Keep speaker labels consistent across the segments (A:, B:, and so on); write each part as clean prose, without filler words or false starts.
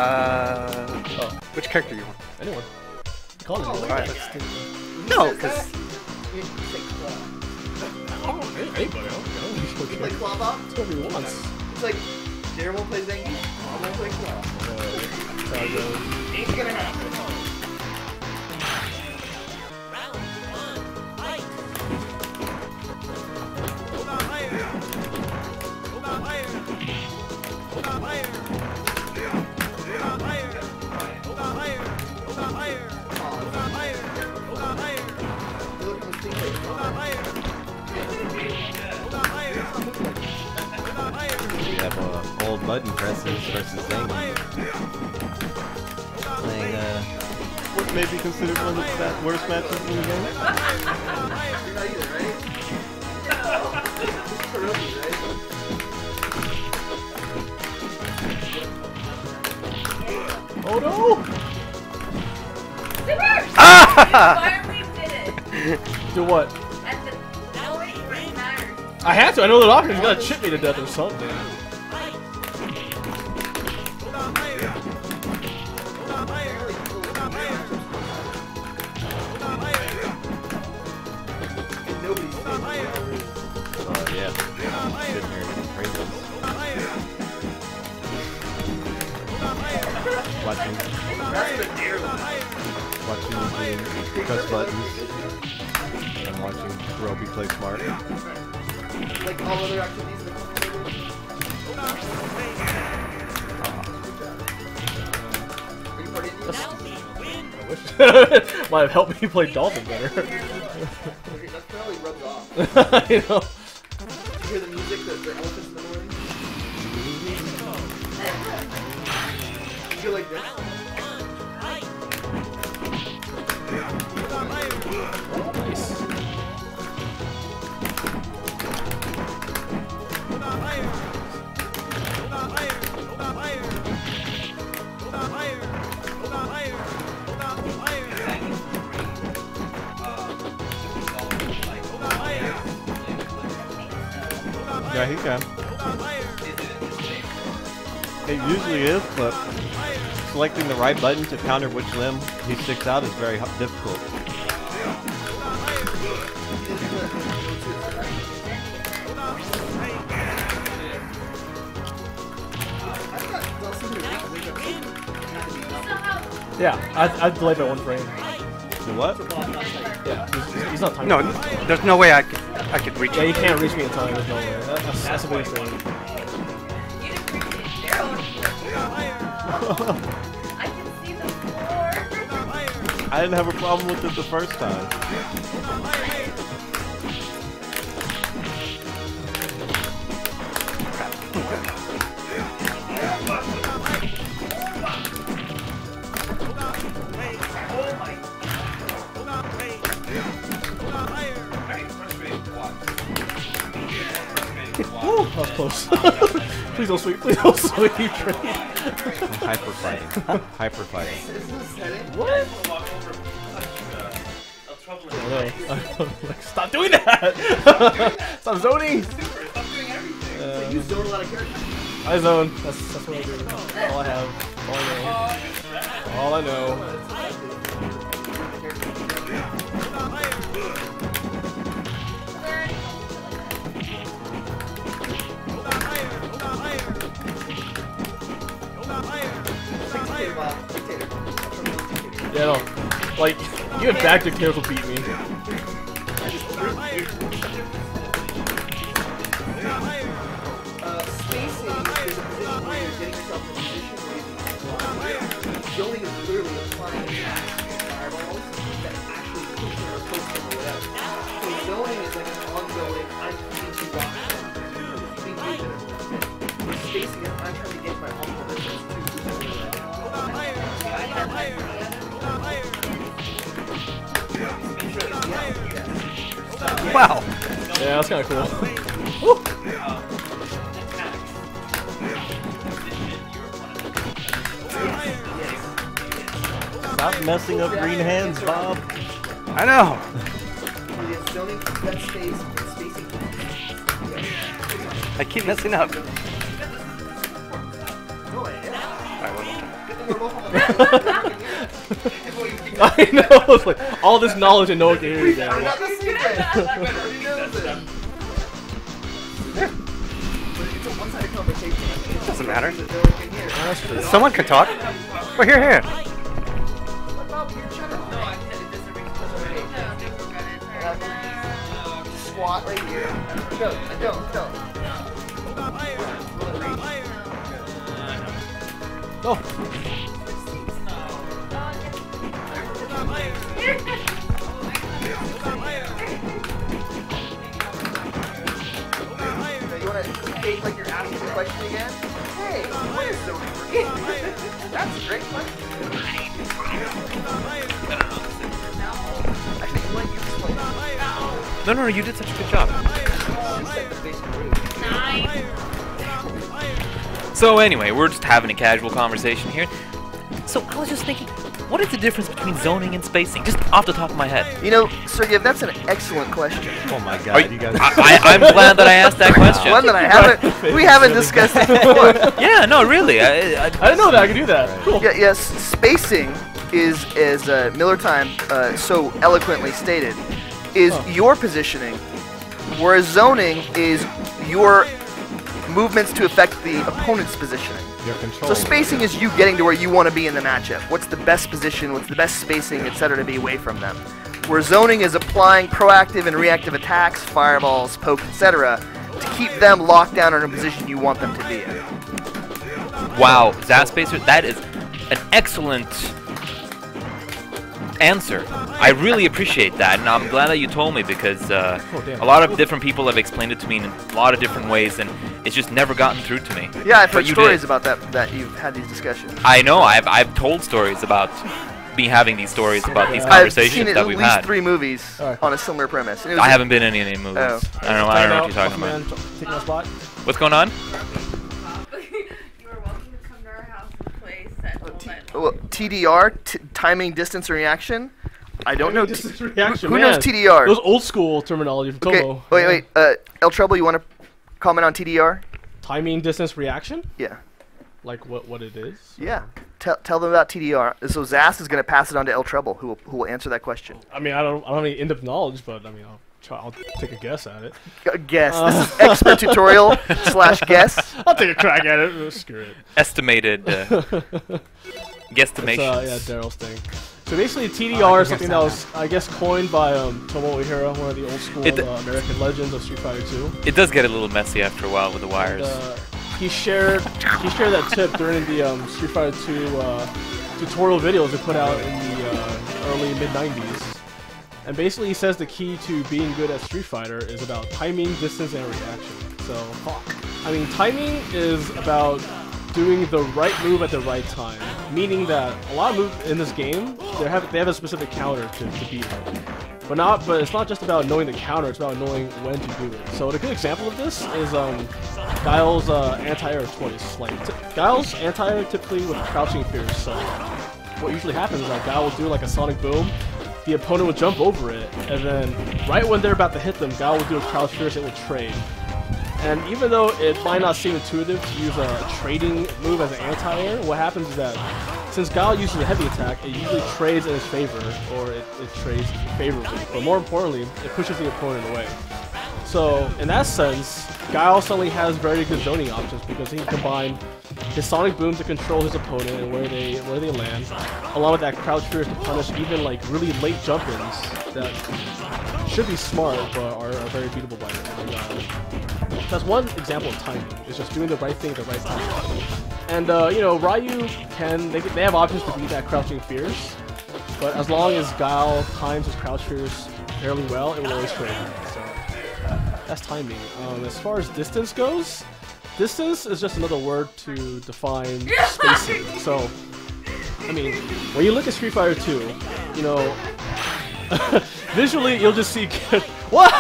A: Oh. Which character do you want?
B: Anyone. Call it anyone.
A: Alright, let's do... No, because...
B: Anybody, I don't know.
C: You play Claw Bob?
B: It's whatever he wants.
C: It's like, Darren won't play Zangief, I won't play Claw.
B: That's how it goes.
C: Ain't gonna happen.
D: We have old button presses versus Zangief. Playing what may be considered one of the worst matches in the game.
C: You're not either, right? No. This is Kuroppi, right?
B: Oh no!
E: Finally did it.
B: Do what?
E: At the point where it matters.
B: I have to. I know the doctor's gonna chip me to death or something.
D: Oh yeah, sitting here getting crazy. Watching me press buttons. And I'm watching Kuroppi play smart.
C: Like all other activities that Are you partying these?
B: Might have helped me play Dolphin better.
C: That probably rubs off.
B: You know.
C: You hear the music, the elephants in the morning? You feel like this?
B: Nice.
D: Yeah, he can. It usually is, but selecting the right button to counter which limb he sticks out is very difficult.
B: Yeah, I delayed by 1 frame.
D: The what?
B: Yeah, he's not timing.
A: No, there's no way I could reach
B: Yeah,
A: him.
B: you can't reach me in time. There's no way. That's a big thing.
E: You just reached it. Daryl. I can see the floor.
D: I didn't have a problem with it the first time.
B: Woo, that was close. Please don't sweep. Please don't sweep.
D: Hyper fighting. Hyper fighting.
B: What? Like, stop doing that! Stop zoning!
C: You zone a lot of characters.
B: I zone. That's what I do. All I have. All I know. All I know. Yeah, no. Like, even back dictators will beat me.
C: Spacing is a position where you're getting yourself in a position where you can zoning is literally applying fireballs that actually push you or post them or whatever. So zoning is like an ongoing, I'm keeping you off. Spacing is I'm trying to get my optimal distance
A: Wow.
B: Yeah, that's kind of cool.
D: Stop messing up green hands, Bob.
A: I know.
C: zoning, that space, spacing.
A: I keep messing up.
C: No, I am.
A: Alright, one more time.
C: we're both on the phone.
B: I know. It's like all this knowledge and no one can hear you
C: We're
B: guys.
C: not listening to it. Everybody knows it. But it's a one-sided conversation. It
A: doesn't matter.
C: No one can hear.
B: That's true.
A: Someone can talk. Well, here.
C: What about your channel?
E: No, I said it doesn't reach the right. No, I think we're gonna turn.
C: Squat right here. Don't.
B: Oh,
C: Now you want to fake like you're asking the question again? Hey, what is zoning for you? That's a great question. I think what you explained.
F: No, you did such a good job.
C: Set the basic rule.
F: So anyway, we're just having a casual conversation here. So I was just thinking, what is the difference between zoning and spacing? Just off the top of my head.
C: You know, Sergey, that's an excellent question.
D: Oh my
F: Are
D: god, you guys.
F: I'm glad that I asked that question.
C: One that we haven't discussed it before.
F: Yeah, no, really.
B: I didn't know that I could do that. Cool.
C: Yeah, yes, spacing is, as Miller Time so eloquently stated, is your positioning, whereas zoning is your movements to affect the opponent's positioning.
D: Your control.
C: So spacing is you getting to where you want to be in the matchup. What's the best position, what's the best spacing, etc. to be away from them. Where zoning is applying proactive and reactive attacks, fireballs, pokes, etc. to keep them locked down in a position you want them to be in.
F: Wow, Zaspacer, that is an excellent answer. I really appreciate that, and I'm glad that you told me because a lot of different people have explained it to me in a lot of different ways, and it's just never gotten through to me.
C: Yeah, I've
F: But
C: heard
F: you
C: stories
F: did.
C: about that you've had these discussions.
F: I know, I've told stories about me having these stories about these
C: I've
F: conversations
C: seen at
F: that we've
C: least
F: had.
C: 3 movies
B: Alright.
C: on a similar premise. And it was
F: I haven't been in any movies.
C: Oh.
F: I don't know what you're talking
B: Muffin
F: about.
B: Man, taking my spot.
F: What's going on?
E: You are welcome to come to our house and play set all night long.
C: Well, TDR, timing, distance, reaction. I don't know.
B: Distance reaction,
C: Who
B: man.
C: knows TDR?
B: Those old school terminology from
C: Okay,
B: Tomo.
C: wait. El Trouble, you want to comment on TDR?
B: Timing distance reaction?
C: Yeah.
B: Like what it is?
C: Yeah. Tell them about TDR. So Zas is going to pass it on to El Trouble, who will answer that question.
B: I mean, I don't have any in-depth knowledge, but I mean, I'll take a guess at it.
C: Guess. This is expert tutorial / guess.
B: I'll take a crack at it. Screw it.
F: Estimated
B: It's,
F: guesstimations.
B: yeah, Daryl's thing. So basically, TDR is something that was, I guess, coined by Tomo Ihira, one of the old school American legends of Street Fighter 2.
F: It does get a little messy after a while with the wires.
B: He shared that tip during the Street Fighter 2 tutorial videos they put out in the early mid-90s. And basically, he says the key to being good at Street Fighter is about timing, distance, and reaction. So, I mean, timing is about doing the right move at the right time. Meaning that a lot of moves in this game, they have a specific counter to beat it. But it's not just about knowing the counter, it's about knowing when to do it. So a good example of this is Guile's anti-air twice. Like Guile's anti-air typically with crouching fierce. So what usually happens is that Guile will do like a sonic boom, the opponent will jump over it, and then right when they're about to hit them, Guile will do a crouch fierce, it will trade. And even though it might not seem intuitive to use a trading move as an anti-air, what happens is that since Guile uses a heavy attack, it usually trades in his favor, or it trades favorably. But more importantly, it pushes the opponent away. So in that sense, Guile suddenly has very good zoning options because he can combine his sonic boom to control his opponent and where they land, along with that crouch fierce to punish even like really late jump-ins that should be smart but are very beatable by Guile. That's one example of timing. It's just doing the right thing at the right time. And you know, Ryu they have options to beat that crouching fierce, but as long as Guile times his crouch fierce fairly well, it will always trade. So that's timing. As far as distance goes, distance is just another word to define spacing. So, I mean, when you look at Street Fighter 2, you know, visually you'll just see what?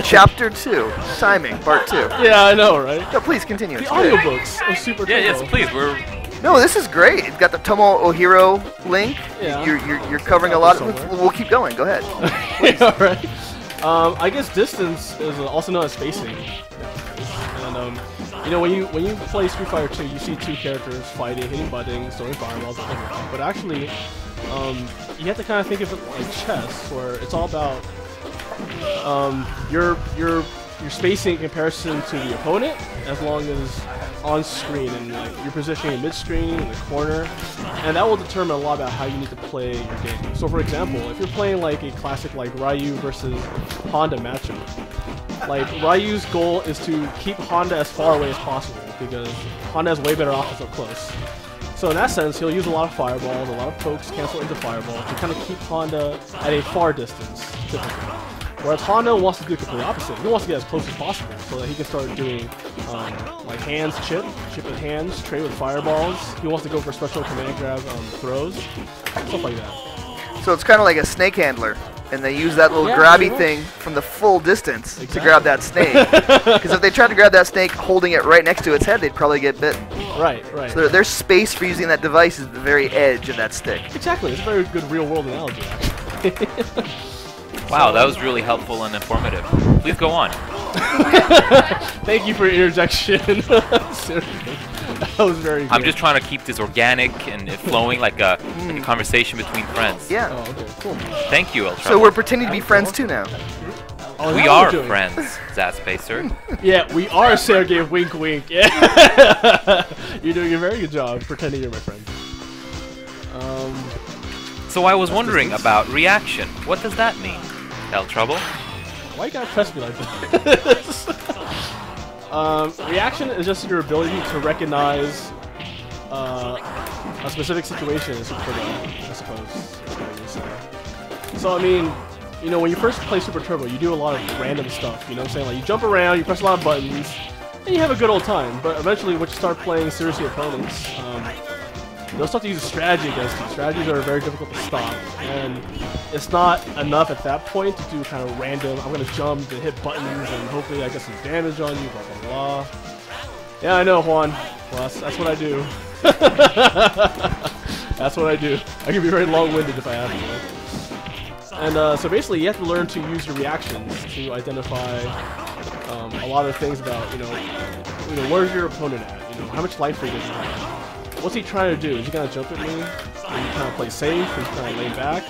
C: Chapter 2, timing, part 2.
B: Yeah, I know, right?
C: No, please continue.
B: The
C: It's good.
B: audiobooks are super cool.
F: Yeah, yes, please.
C: No, this is great. It's got the Tomo Ohiro link.
B: Yeah.
C: You're covering a lot. We'll keep going. Go ahead.
B: All right. I guess distance is also known as spacing. And You know, when you play Street Fighter 2, you see two characters fighting, hitting buttons, throwing fireballs, and everything. But actually, you have to kind of think of it like chess, where it's all about your spacing in comparison to the opponent, as long as on screen, and like your positioning in mid-screen, in the corner, and that will determine a lot about how you need to play your game. So, for example, if you're playing like a classic like Ryu versus Honda matchup, like Ryu's goal is to keep Honda as far away as possible because Honda has way better offense up close. So in that sense, he'll use a lot of fireballs, a lot of pokes cancel into fireballs to kind of keep Honda at a far distance, typically. Whereas Honda wants to do the complete opposite. He wants to get as close as possible so that he can start doing like hands chip with hands, trade with fireballs. He wants to go for special command grab throws, stuff like that.
C: So it's kind of like a snake handler, and they use that little grabby thing from the full distance to grab that snake. Because if they tried to grab that snake holding it right next to its head, they'd probably get bitten.
B: Right.
C: So their space for using that device is the very edge of that stick.
B: Exactly. It's a very good real-world analogy, actually.
F: Wow, that was really helpful and informative. Please go on.
B: Thank you for your interjection. Seriously. That was very good.
F: I'm just trying to keep this organic and flowing like a conversation between friends.
C: Yeah.
B: Oh, okay, cool.
F: Thank you, El Trouble.
C: So we're pretending to be friends too now.
B: Oh,
F: We are friends, Zaspacer.
B: Yeah, we are, Sergey. Wink, wink. Yeah. You're doing a very good job pretending you're my friend.
F: So I was wondering about reaction. What does that mean, El Trouble?
B: Why you gotta press me like this? Reaction is just your ability to recognize a specific situation in Super Turbo, I suppose. Is what you say. So, I mean, you know, when you first play Super Turbo, you do a lot of random stuff, you know what I'm saying? Like, you jump around, you press a lot of buttons, and you have a good old time. But eventually, once you start playing seriously opponents, they'll start to use a strategy against you. Strategies are very difficult to stop, and it's not enough at that point to do kind of random, I'm going to jump and hit buttons, and hopefully I get some damage on you, blah, blah, blah. Yeah, I know, Juan. Well, that's what I do. That's what I do. I can be very long-winded if I have to. And so basically, you have to learn to use your reactions to identify a lot of things about, you know, where's your opponent at? You know, how much life does he have? What's he trying to do? Is he gonna jump at me? Is he trying to play safe? Is he trying to lay back?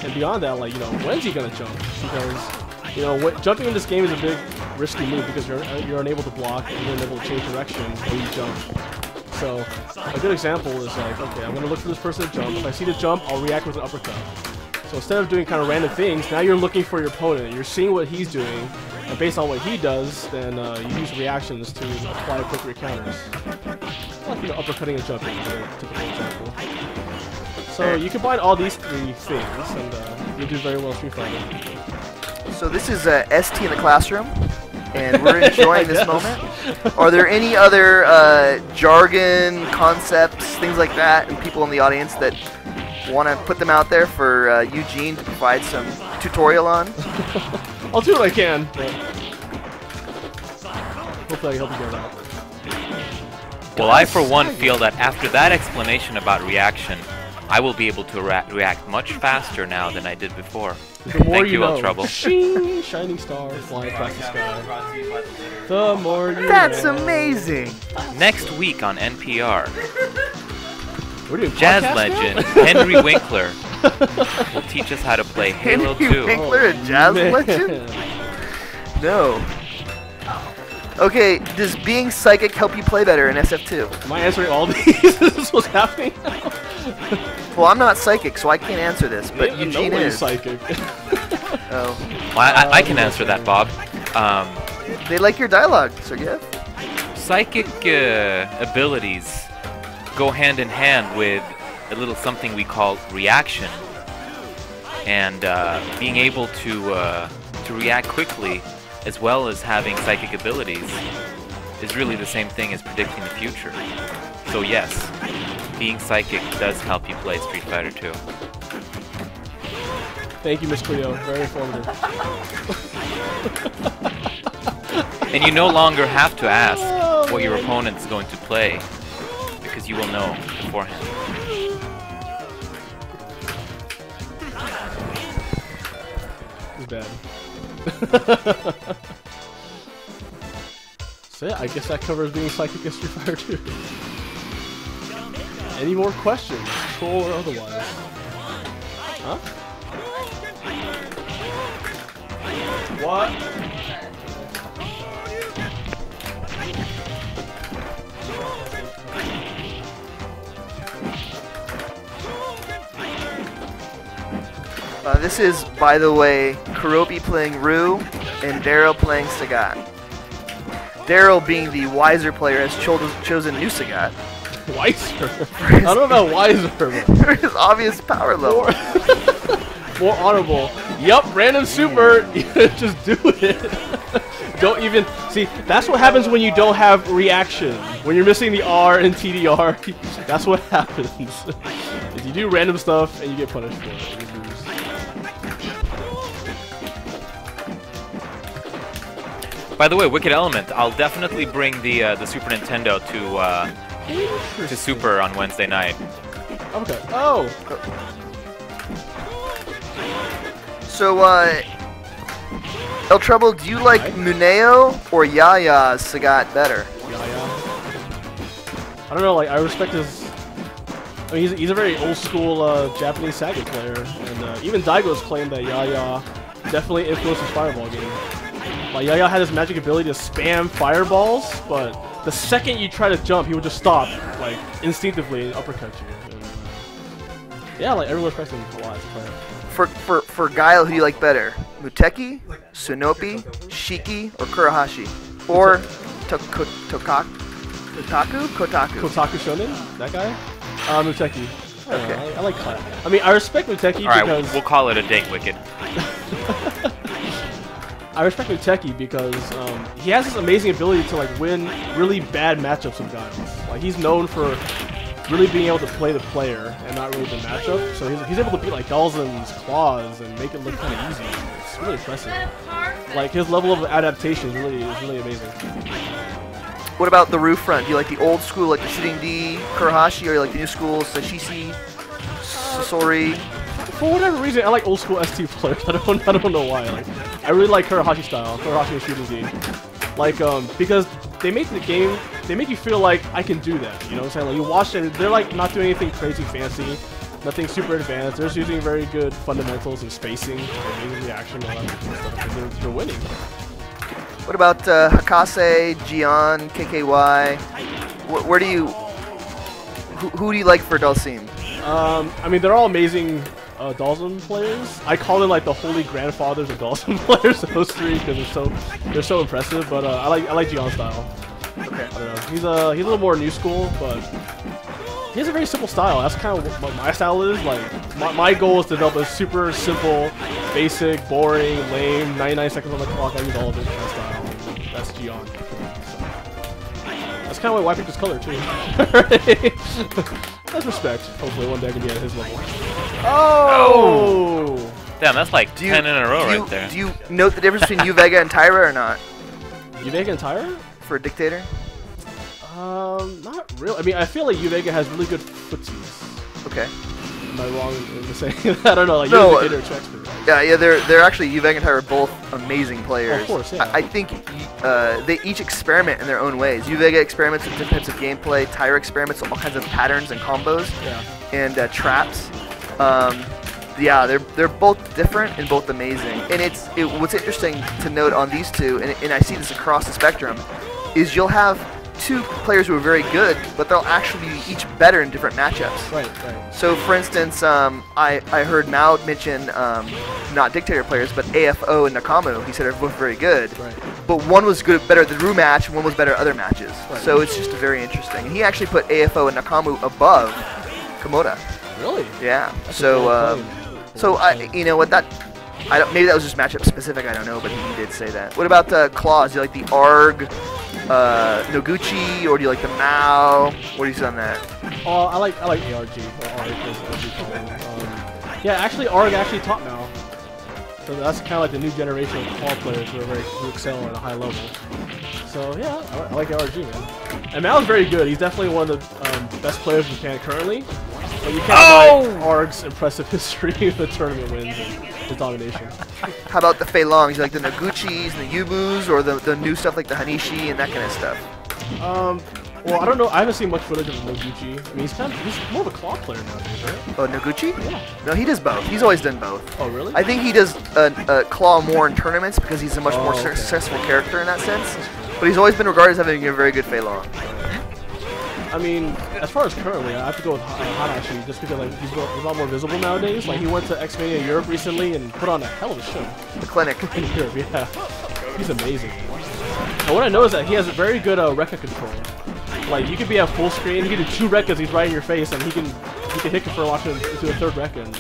B: And beyond that, like, you know, when's he gonna jump? Because, you know, jumping in this game is a big risky move because you're unable to block and you're unable to change direction when you jump. So a good example is like, okay, I'm gonna look for this person to jump. If I see the jump, I'll react with an uppercut. So instead of doing kind of random things, now you're looking for your opponent. You're seeing what he's doing, and based on what he does, then you use reactions to apply appropriate counters. Like, you know, uppercutting and jumping is a typical example. So you combine all these three things, and you do very well in Street Fighter.
C: So this is ST in the classroom, and we're enjoying this moment. Are there any other jargon, concepts, things like that, and people in the audience that want to put them out there for Eugene to provide some tutorial on?
B: I'll do what I can, but hopefully I can help you guys out.
F: Well, I for one feel that after that explanation about reaction, I will be able to react much faster now than I did before.
B: The more
F: Thank you, El Trouble.
B: Shing, shining star flying across the sky. The more you
C: That's
B: know.
C: amazing.
F: Next week on NPR,
B: We're doing
F: jazz
B: podcast
F: legend
B: now?
F: Henry Winkler will teach us how to play Halo 2.
C: Henry Winkler, a jazz
B: man.
C: legend? No. Okay, does being psychic help you play better in SF2?
B: Am I answering all these? Is this what's happening now?
C: Well, I'm not psychic, so I can't answer this, but Eugene
B: Nobody's
C: is.
B: psychic.
C: Oh.
F: Well, I can answer that, Bob.
C: They like your dialogue, Sergey.
F: Psychic abilities go hand in hand with a little something we call reaction, and being able to react quickly, as well as having psychic abilities, is really the same thing as predicting the future. So yes, being psychic does help you play Street Fighter 2.
B: Thank you, Miss Cleo. Very informative.
F: And you no longer have to ask what your opponent is going to play, because you will know beforehand.
B: It's bad. So yeah, I guess that covers being psychic in Street Fighter 2. Any more questions, troll or otherwise? Huh? What?
C: This is, by the way, Kuroppi playing Rue and Daryl playing Sagat. Daryl, being the wiser player, has chosen new Sagat.
B: Wiser? I don't know about wiser.
C: For his obvious power level.
B: More honorable. Yup, random super. Just do it. Don't even see. That's what happens when you don't have reaction. When you're missing the R and TDR, that's what happens. Is you do random stuff and you get punished for it. You lose.
F: By the way, Wicked Element, I'll definitely bring the Super Nintendo to Super on Wednesday night.
B: Okay. Oh.
C: So, El Trouble, do you like Muneo or Yaya's Sagat better?
B: Yaya. I don't know. Like, I respect his. I mean, he's a very old school Japanese Saga player, and even Daigo's claimed that Yaya definitely influenced his Fireball game. Like, Yaya had this magic ability to spam fireballs, but the second you try to jump, he would just stop, like, instinctively and uppercut you. And, yeah, like, everyone respects him a lot as a player.
C: For Guile, who do you like better? Muteki, Tsunopi, Shiki, or Kurahashi? Or Kotaku?
B: Kotaku Shonen? That guy? Muteki.
C: Okay.
B: I like that. I mean, I respect Muteki
F: Alright,
B: because...
F: we'll call it a date, Wicked.
B: I respect Muteki because he has this amazing ability to like win really bad matchups with guys. Like he's known for really being able to play the player and not really the matchup. So he's able to beat like Galzen's Claws and make it look kind of easy. It's really impressive. Like his level of adaptation is really amazing.
C: What about the roof front? Do you like the old school, like the shooting D, Kurahashi, or you like the new school, Sashishi, Sasori?
B: For whatever reason, I like old school ST players. I don't know why. Like, I really like Kurahashi style, Kurahashi and shooting D. Like, because they make the game, they make you feel like I can do that. You know what I'm saying? Like, you watch it, they're like not doing anything crazy fancy, nothing super advanced. They're just using very good fundamentals and spacing, amazing reaction, all that stuff, and they're winning.
C: What about Hakase, Gion, KKY? Where do you, who do you like for Dulcim?
B: I mean, they're all amazing Dalsim players. I call them like the holy grandfathers of Dalsim players, those three, because they're so impressive. But I like Gion style.
C: Okay.
B: I don't know. He's a little more new school, but he has a very simple style. That's kind of what my style is. Like my goal is to develop a super simple, basic, boring, lame, 99 seconds on the clock. I use all of it. That style. That's Gion. So, that's kind of why I picked his color too. That's respect. Hopefully one day I can be at his level. Oh!
F: Damn, that's like 10 in a row right there.
C: Do you note the difference between Uvega and Tyra or not?
B: Uvega and Tyra?
C: For a Dictator?
B: Not really. I mean, I feel like Uvega has really good footsies.
C: Okay.
B: Am I wrong in saying that? I don't know. Like,
C: no,
B: you're the expert. Right?
C: Yeah, they're actually, Uvega and Tyra are both amazing players.
B: Oh, of course, yeah.
C: I think they each experiment in their own ways. Uvega experiments with different types of gameplay. Tyra experiments with all kinds of patterns and combos and traps. Yeah, they're both different and both amazing. And what's interesting to note on these two, and I see this across the spectrum, is you'll have two players who are very good, but they'll actually be each better in different matchups.
B: Right.
C: So, for instance, I heard Mao mention not Dictator players, but AFO and Nakamu. He said they're both very good.
B: Right.
C: But one was better at the Rue match, and one was better at other matches. Right. So it's just very interesting. And he actually put AFO and Nakamu above Komoda.
B: Really?
C: Yeah.
B: That's
C: So you know what, maybe that was just matchup specific, I don't know, but he did say that. What about Claws? Do you like the Arg, Noguchi, or do you like the Mao? What do you say on that?
B: Oh, I like ARG, or ARG yeah, actually ARG top now. So that's kind of like the new generation of Claw players who excel at a high level. So yeah, I like ARG, man. And Mao's very good. He's definitely one of the best players in Japan currently. But you can't deny ARG's impressive history with tournament wins. his domination.
C: How about the Fei Longs, like the Noguchis and the Yubus, or the new stuff like the Hanishi and that kind of stuff?
B: Well, I don't know. I haven't seen much footage of Noguchi. I mean, he's more of a claw player nowadays, right?
C: Oh, Noguchi?
B: Yeah.
C: No, he does both. He's always done both.
B: Oh, really?
C: I think he does claw more in tournaments because he's a much more successful character in that sense. But he's always been regarded as having a very good Fei Long.
B: I mean, as far as currently, I have to go with Hanashi just because like he's a lot more visible nowadays. Like he went to X-Mania Europe recently and put on a hell of a show.
C: The clinic.
B: In Europe, yeah. He's amazing. And what I know is that he has a very good Rekka control. Like you could be at full screen, he can do 2 Rekkas, he's right in your face, and he can hit you for launching into a 3rd Rekka. And,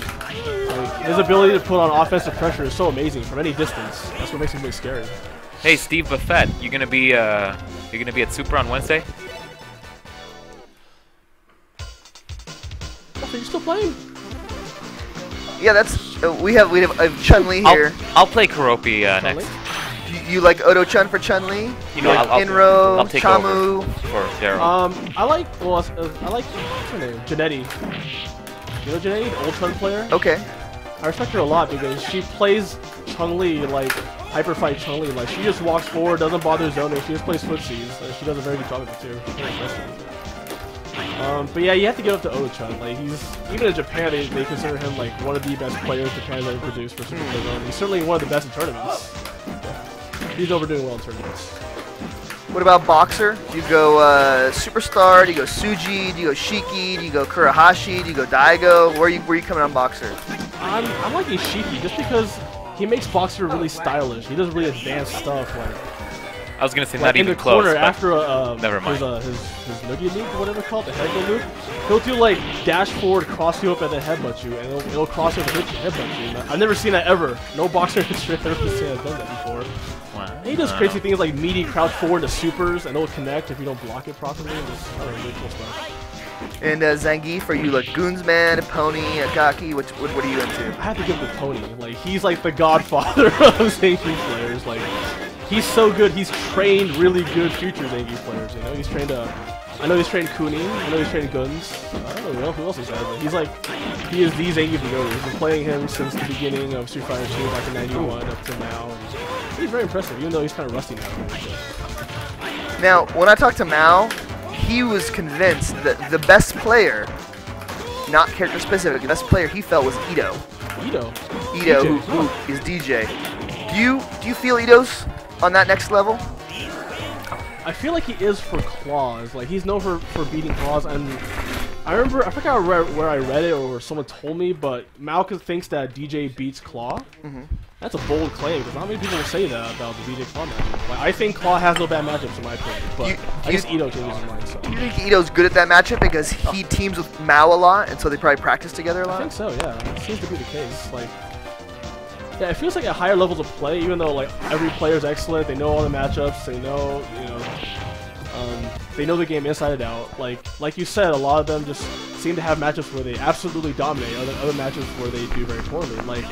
B: like, his ability to put on offensive pressure is so amazing from any distance. That's what makes him really scary.
F: Hey, Steve Buffett, you gonna be at Super on Wednesday?
B: Are you still playing?
C: Yeah, that's we have Chun-Li here.
F: I'll play Kuroppi next.
C: You like Odo-Chun for Chun-Li?
F: You know,
C: like
F: I'll take
C: Chamu
F: over for Daryl.
B: I like what's her name? Janetti. You know Janetti, the old Chun player?
C: Okay.
B: I respect her a lot because she plays Chun-Li like Hyper Fight Chun-Li. Like she just walks forward, doesn't bother zoning. She just plays footsies. She does a very good job of it too. Very impressive. But yeah, you have to get up to Odo-Chun. Like even in Japan, they consider him like one of the best players Japan has ever produced for Super Playground. He's certainly one of the best in tournaments. He's overdoing well in tournaments.
C: What about Boxer? Do you go Superstar? Do you go Suji? Do you go Shiki? Do you go Kurahashi? Do you go Daigo? Where are you coming on Boxer?
B: I'm liking Shiki just because he makes Boxer really stylish. He does really advanced stuff. Like
F: I was gonna say
B: like
F: not even close.
B: In the corner after
F: never mind.
B: his noogie loop or whatever it's called, the headbutt loop, he'll do like dash forward, cross you up, and then headbutt you, and it'll cross you up and headbutt you. I've never seen that ever. No boxer in history I've ever seen has done that before.
F: Wow.
B: And he does crazy things like meaty crouch forward to supers, and it'll connect if you don't block it properly. Just really cool stuff.
C: And Zangief, are you like Goonsman, Pony, Akaki? What are you into?
B: I have to give the Pony. Like he's like the godfather of Zangief players. Like he's so good. He's trained really good future Zangief players. You know, he's trained I know he's trained Kunin. I know he's trained Guns. I don't know who else he's had, but he's like he is the Zangief to go. He's been playing him since the beginning of Street Fighter 2 back in '91 up to now. And he's very impressive, even though he's kind of rusty now.
C: Now, when I talked to Mao, he was convinced that the best player, not character specific, the best player he felt was Ito.
B: Ito,
C: DJ. Who is DJ. Do you feel Ito's on that next level?
B: I feel like he is for claws. Like he's known for beating claws, and I forgot where I read it or where someone told me, but Malcolm thinks that DJ beats Claw. That's a bold claim because not many people will say that about the DJ Claw matchup. Like, I think Claw has no bad matchups in my opinion, but I guess Ito changes his mind. So.
C: Do you think Ito's good at that matchup because he teams with Mao a lot, and so they probably practice together a lot?
B: I think so. Yeah, it seems to be the case. Like. Yeah, it feels like at higher levels of play, even though like every player is excellent, they know all the matchups, they know, they know the game inside and out. Like you said, a lot of them just seem to have matchups where they absolutely dominate, other matchups where they do very poorly. Like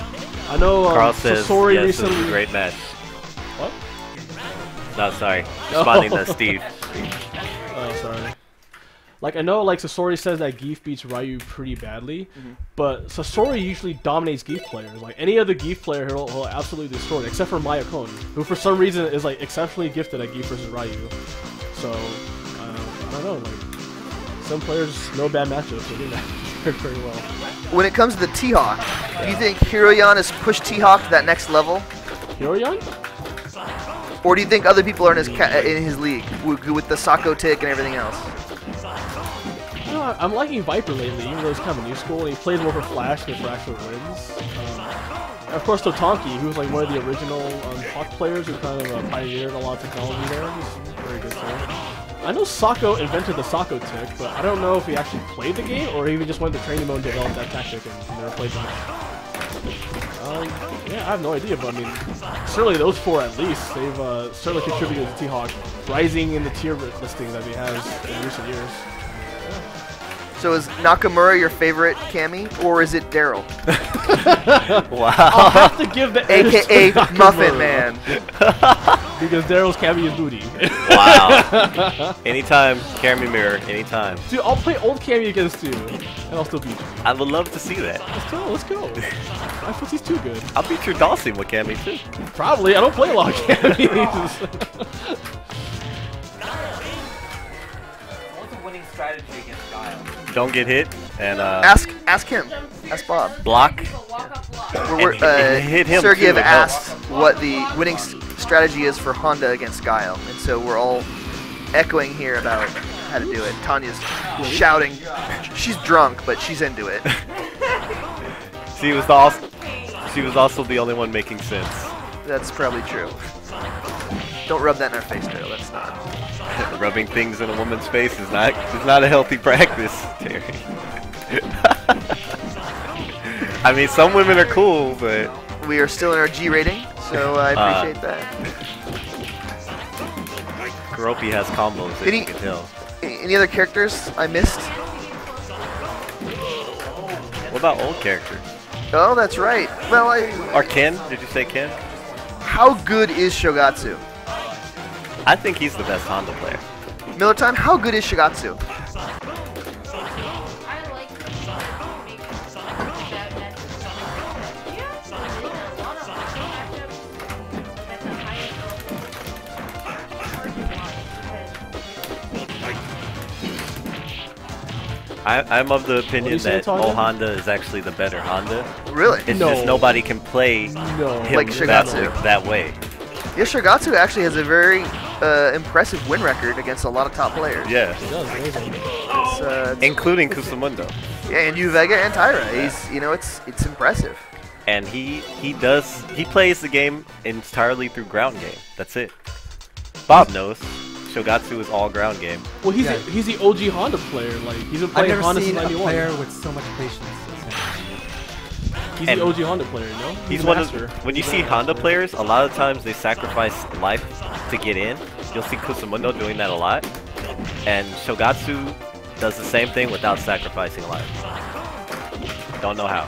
B: I know
D: Carl says
B: Sasori
D: yes,
B: recently.
D: It was a great match.
B: What?
D: No, sorry. Responding to Steve.
B: Oh, sorry. Like I know, like Sasori says that Geef beats Ryu pretty badly, but Sasori usually dominates Geef players. Like any other Geef player, he'll absolutely destroy it, except for Mayakon, who for some reason is like exceptionally gifted at Geef versus Ryu. So I don't know. Like some players, no bad matchups, they do that very well.
C: When it comes to the T-Hawk, do you think Hiroyan has pushed T-Hawk to that next level?
B: Hiroyan?
C: Or do you think other people are in his league with the Sako tick and everything else?
B: You know, I'm liking Viper lately, even though he's kind of a new school, and he plays more for Flash than for actual wins. And of course, Totanki, who's like one of the original Hawk players who kind of pioneered a lot of technology there. He's very good too. I know Sako invented the Sako tick, but I don't know if he actually played the game or even just went to training mode and developed that tactic and never played it. Yeah, I have no idea, but I mean, certainly those four at least, they've certainly contributed to T-Hawk rising in the tier listing that he has in recent years.
C: So is Nakamura your favorite Cammy, or is it Daryl?
D: Wow.
B: I'll have to give the edge
C: AKA
B: to Nakamura.
C: Muffin Man.
B: Because Daryl's cameo is booty.
D: Wow. Anytime, Cammy Mirror, anytime.
B: Dude, I'll play old cameo against you, and I'll still beat you.
D: I would love to see that.
B: Let's go. My pussy's too good.
D: I'll beat your Dawson with Cammy too.
B: Probably. I don't play a lot of cameos.
F: What's a winning strategy against Guile?
D: Don't get hit and
C: Ask him. Ask Bob.
D: block. Hit him
C: Sergeyev
D: too, it
C: asked what the winning strategy is for Honda against Guile, and so we're all echoing here about how to do it. Tanya's shouting. She's drunk, but she's into it.
D: She was also the only one making sense.
C: That's probably true. Don't rub that in our face, Daryl. That's not.
D: Rubbing things in a woman's face is not a healthy practice, Terry. I mean, some women are cool, but
C: We are still in our G rating, so I appreciate that.
D: Kuroppi has combos that you can tell.
C: Any other characters I missed?
D: What about old characters?
C: Oh, that's right. Well,
D: Or Ken? Did you say Ken?
C: how good is Shogatsu?
D: I think he's the best Honda player.
C: Miller Time, how good is Shogatsu?
E: I like to make that
D: I'm of the
B: What do
D: opinion
B: you say,
D: that
B: Tanya?
D: old Honda is actually the better Honda.
C: Really?
D: It's
B: No.
D: just nobody can play
B: No.
D: him
C: Like Shogatsu.
D: that way.
C: Yeah, Shogatsu actually has a very impressive win record against a lot of top players.
D: Yeah,
B: It does, amazing.
C: It's,
D: including Kusamundo.
C: yeah, and Yu Vega and Tyra. He's, it's impressive.
D: And he plays the game entirely through ground game. That's it. Bob knows. Shogatsu is all ground game.
B: Well, he's the OG Honda player. Like he's been
G: I've
B: playing
G: never
B: Honda
G: seen
B: since
G: a
B: '91.
G: player with so much patience as him.
B: He's
D: And
B: the OG Honda player, you know?
D: He's
B: a
D: one
B: master.
D: of when you see Honda players, a lot of times they sacrifice life to get in. You'll see Kusamundo doing that a lot, and Shogatsu does the same thing without sacrificing life. Don't know how.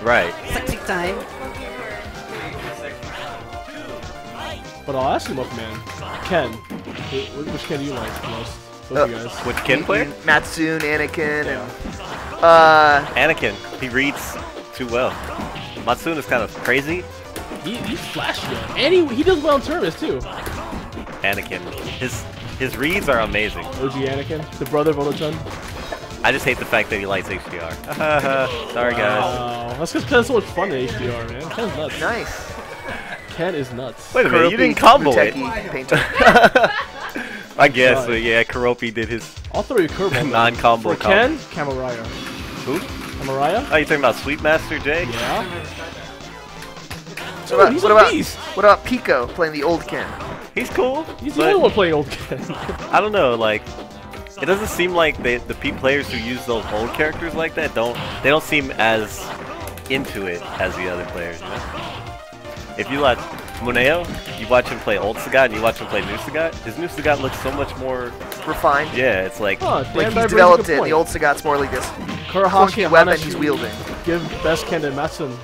D: Right.
G: Sexy time.
B: But I'll ask you, Muffin Man. Ken, which Ken do you like the most? Both you guys.
D: Which Ken player?
C: Matsune, Anakin,
B: Yeah.
C: and
D: Anakin. He reads too well. Matsune is kind of crazy.
B: He's flashy, though. And he does well in tournaments too.
D: Anakin. His reads are amazing.
B: OG Anakin, the brother of Oto-chan.
D: I just hate the fact that he likes HDR. Sorry guys.
B: Wow, that's because Ken's so much fun in HDR, man. Ken's nuts.
C: nice.
B: Ken is nuts.
D: Wait a minute, you
C: Kuroppi,
D: didn't combo it.
C: Muteki, painter.
D: I guess,
B: Right.
D: but yeah, Kuroppi did his
B: I'll throw you a curveball.
D: non-combo
B: For Ken, Camaraya.
D: Who?
B: Camaraya?
D: Oh, you talking about Sweet Master Jay?
B: Yeah.
C: What
B: Dude, he's
C: what
B: a
C: about
B: beast.
C: what about Pico playing the old Ken?
D: He's cool.
B: He's the
D: but
B: only one playing old Ken.
D: I don't know, like, it doesn't seem like the P players who use those old characters like that don't seem as into it as the other players, you know? If you watch Muneo, you watch him play old Sagat and you watch him play new Sagat, his new Sagat looks so much more,
C: Refined.
D: yeah, it's like,
B: Huh,
C: Like
B: damn,
C: he's
B: that
C: developed
B: brings
C: it.
B: a
C: The
B: good
C: old
B: point.
C: Sagat's more like this
B: Kurahashi
C: funky weapon
B: Hanashi
C: he's wielding.
B: Give best Ken to Matsun,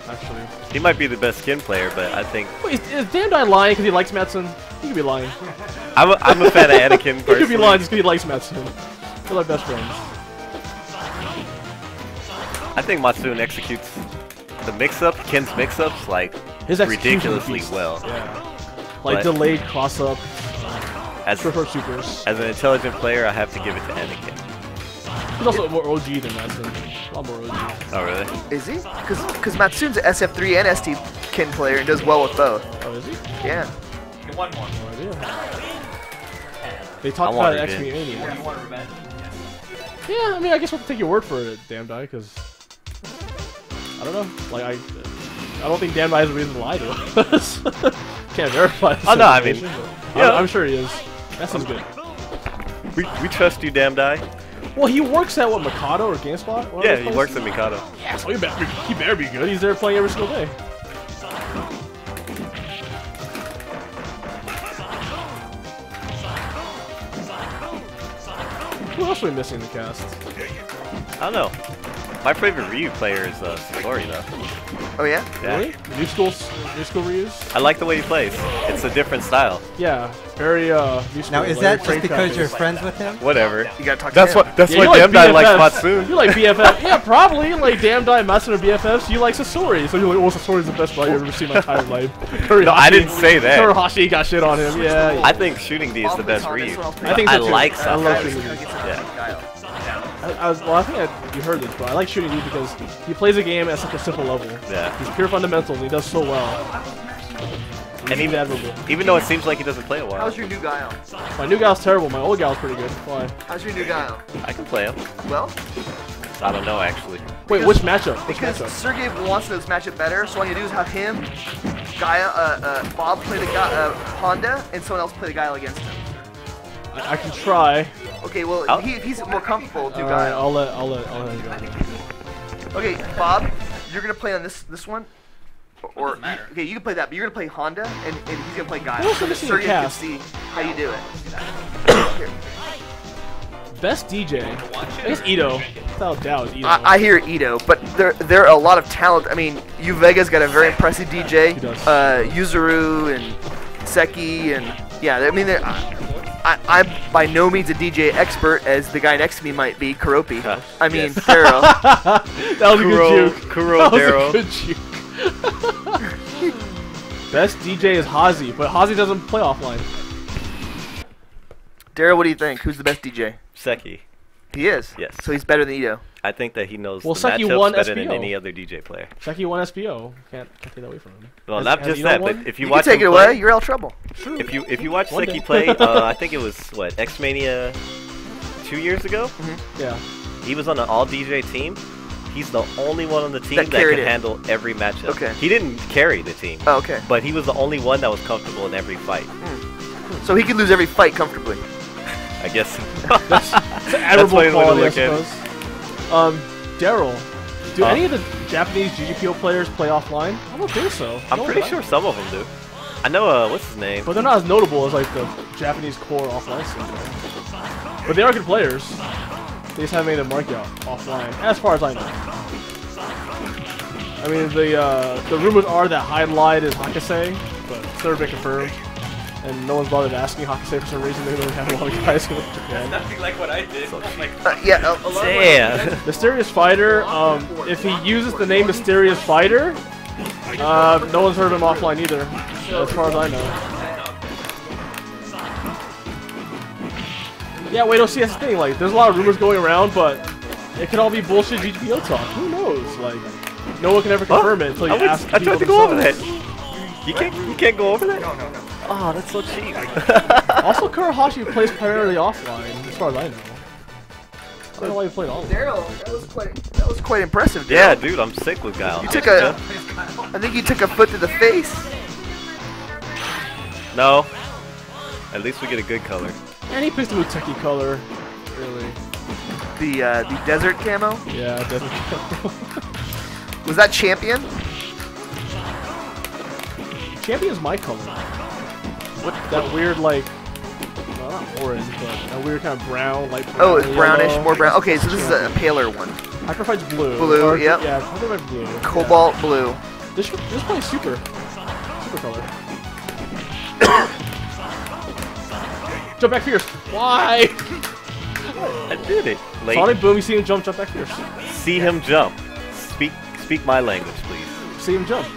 B: actually.
D: he might be the best skin player, but I think,
B: Wait, is Damn Guy lying because he likes Matsun? He could be lying.
D: I'm a fan of Anakin
B: He could
D: personally.
B: be lying just because he likes Matsun. They're like best friends.
D: I think Matsune executes the mix-up, Ken's mix-ups, like,
B: His execution is a
D: ridiculously
B: beast.
D: well.
B: Yeah. Like
D: But-
B: delayed cross-up,
D: As,
B: prefer supers.
D: as an intelligent player, I have to give it to Anakin.
B: He's also more OG than Matsun. A lot more OG.
D: Oh, really?
C: Is he? Because Matsune's an SF3 and ST Ken player and does well with both.
B: Oh, is he?
C: Yeah.
F: One more.
B: No idea. They talked
D: I want
B: about it at
D: revenge.
B: X-Mania.
F: You want revenge?
B: Yeah, I mean, I guess we'll take your word for it, Damn Guy, because I don't know. Like, I don't think Damn Guy has a reason to lie to us. Can't verify. This
D: Oh, no, I mean,
B: information, but
D: yeah.
B: I'm sure he is. That sounds good.
D: We trust you, damn die.
B: Well, he works at what, Mikado or GameSpot? One of
D: Yeah,
B: those
D: he
B: places?
D: works at Mikado.
B: Yeah, so he better be good. He's there playing every single day. Who else are we missing in the cast?
D: I don't know. My favorite Ryu player is Satori, though.
C: Oh yeah?
D: Yeah.
B: Really? New school reuse?
D: I like the way he plays. It's a different style.
B: Yeah, very new school.
G: Now, is
B: like,
G: that just
B: train
G: because
B: practice.
G: you're friends with him?
D: Whatever.
C: You gotta talk to
D: That's
C: him.
D: what. That's
B: Yeah,
D: why
B: you like
D: Damn Guy likes
B: BFFs.
D: Matsun.
B: You like BFF? Yeah, probably. Like Damn Guy, Matsun are BFFs. You like Sasori, so you're like, oh, Sasori's the best fighter I've ever seen in my entire life.
D: No, I didn't say that.
B: Kurohashi got shit on him. Yeah.
D: I think Shooting D is the best Ryu.
B: I think
D: I
B: so too.
D: like
B: I love
D: Zaspacer.
B: Shooting D.
D: Yeah.
B: You heard this, but I like Shooting D because he plays a game at such a simple level.
D: Yeah.
B: He's pure fundamentals, and he does so well.
D: And
B: He's admirable.
D: even though it seems like he doesn't play a while,
C: How's your new Guile?
B: My new gal's terrible. My old gal's pretty good. Why?
C: How's your new Guile?
D: I can play him.
C: Well,
D: I don't know actually.
B: Wait, which matchup? Which
C: because
B: matchup?
C: Sergey wants to match it better, so all you do is have him, Bob play the Honda, and someone else play the Guile against him.
B: I can try.
C: Okay, well,
D: Oh.
C: if he's more comfortable, do
B: All right,
C: Guile.
B: I'll let him go.
C: Okay, Bob, you're gonna play on this one, or okay, you can play that, but you're gonna play Honda, and he's gonna play Guile.
B: Who else
C: So
B: is
C: that
B: missing in
C: Sergey can
B: cast?
C: see how you do it. Here.
B: Best DJ. I guess Ito. Without doubt, Ito.
C: I hear Ito, but there are a lot of talent. I mean, U Vega's got a very impressive DJ.
B: He does.
C: Yuzuru and Seki and yeah, I mean, I'm by no means a DJ expert as the guy next to me might be, Kuroppi. I mean,
D: Yes.
C: Darrow.
B: That was a good juke.
D: Kuro
B: That
D: Darrow.
B: was a good juke. Best DJ is Hazi, but Hazi doesn't play offline.
C: Darrow, what do you think? Who's the best DJ?
D: Seki.
C: He is.
D: Yes.
C: So he's better than Ito.
D: I think that he knows
B: Well,
D: the
B: Seki
D: matchups
B: won
D: better than
B: SPO.
D: any other DJ player.
B: Seki won SPO. Can't take that away from him.
D: Well,
B: Has-
D: not
B: has
D: just
B: Ito
D: that,
B: won?
D: but if you
C: You can
D: watch
C: take it
D: him
C: away.
D: play,
C: You're all trouble.
D: if you watch
B: One
D: Seki
B: day.
D: play, I think it was what X-Mania 2 years ago.
B: Yeah.
D: He was on an all DJ team. He's the only one on the team
C: That
D: that
C: carried
D: could
C: it.
D: handle every matchup.
C: Okay.
D: He didn't carry the team,
C: Oh, okay.
D: but he was the only one that was comfortable in every fight.
C: So he could lose every fight comfortably.
D: I guess.
B: It's an
D: That's
B: admirable
D: one way to
B: quality, I
D: look at it.
B: suppose. Daryl, do any of the Japanese GGPO players play offline? I don't think so.
D: I'm
B: No,
D: pretty
B: but
D: sure some of them do. I know. What's his name?
B: But they're not as notable as like the Japanese core offline scene. Right? But they are good players. They just haven't made their mark out offline, as far as I know. I mean, the rumors are that Highlight is Hakase, but it's never been confirmed. And no one's bothered asking Hakase for some reason. They don't have a lot of guys who live in Japan.
F: Nothing like what I did.
C: Yeah. A lot
D: Damn.
B: Mysterious Fighter, if he uses the name Mysterious Fighter, no one's heard of him offline either, as far as I know. Yeah, wait, see, that's the thing, like, there's a lot of rumors going around, but it could all be bullshit GGPO talk. Who knows? Like, no one can ever confirm it until you ask
D: I
B: people
D: tried to go over that.
B: themselves.
D: You can't go over that? No. Oh, that's so cheap.
B: Also, Kurohashi plays primarily offline, as far as I know. I don't know why he played all of them.
C: Daryl, that was quite impressive. Daryl.
D: Yeah, dude, I'm sick with Guile.
C: You took a. I think you took a foot to the face.
D: No. At least we get a good color.
B: And he picked a new techie color, really.
C: The desert camo.
B: Yeah, definitely.
C: Was that champion?
B: Champion's my color. What that weird like, well, not orange, but that weird kind of brown, light brown.
C: Oh, it's brownish,
B: yellow.
C: more brown. Okay, so this is a paler one.
B: Hyperfight's blue.
C: Blue,
B: Or-
C: yep.
B: Yeah, Hyperfight's blue.
C: Cobalt blue.
B: Yeah. This plays super color. Jump back fierce. Why?
D: I did it. Late.
B: Sonic Boom, you see him jump back fierce.
D: See him jump. Speak my language, please.
B: See him jump.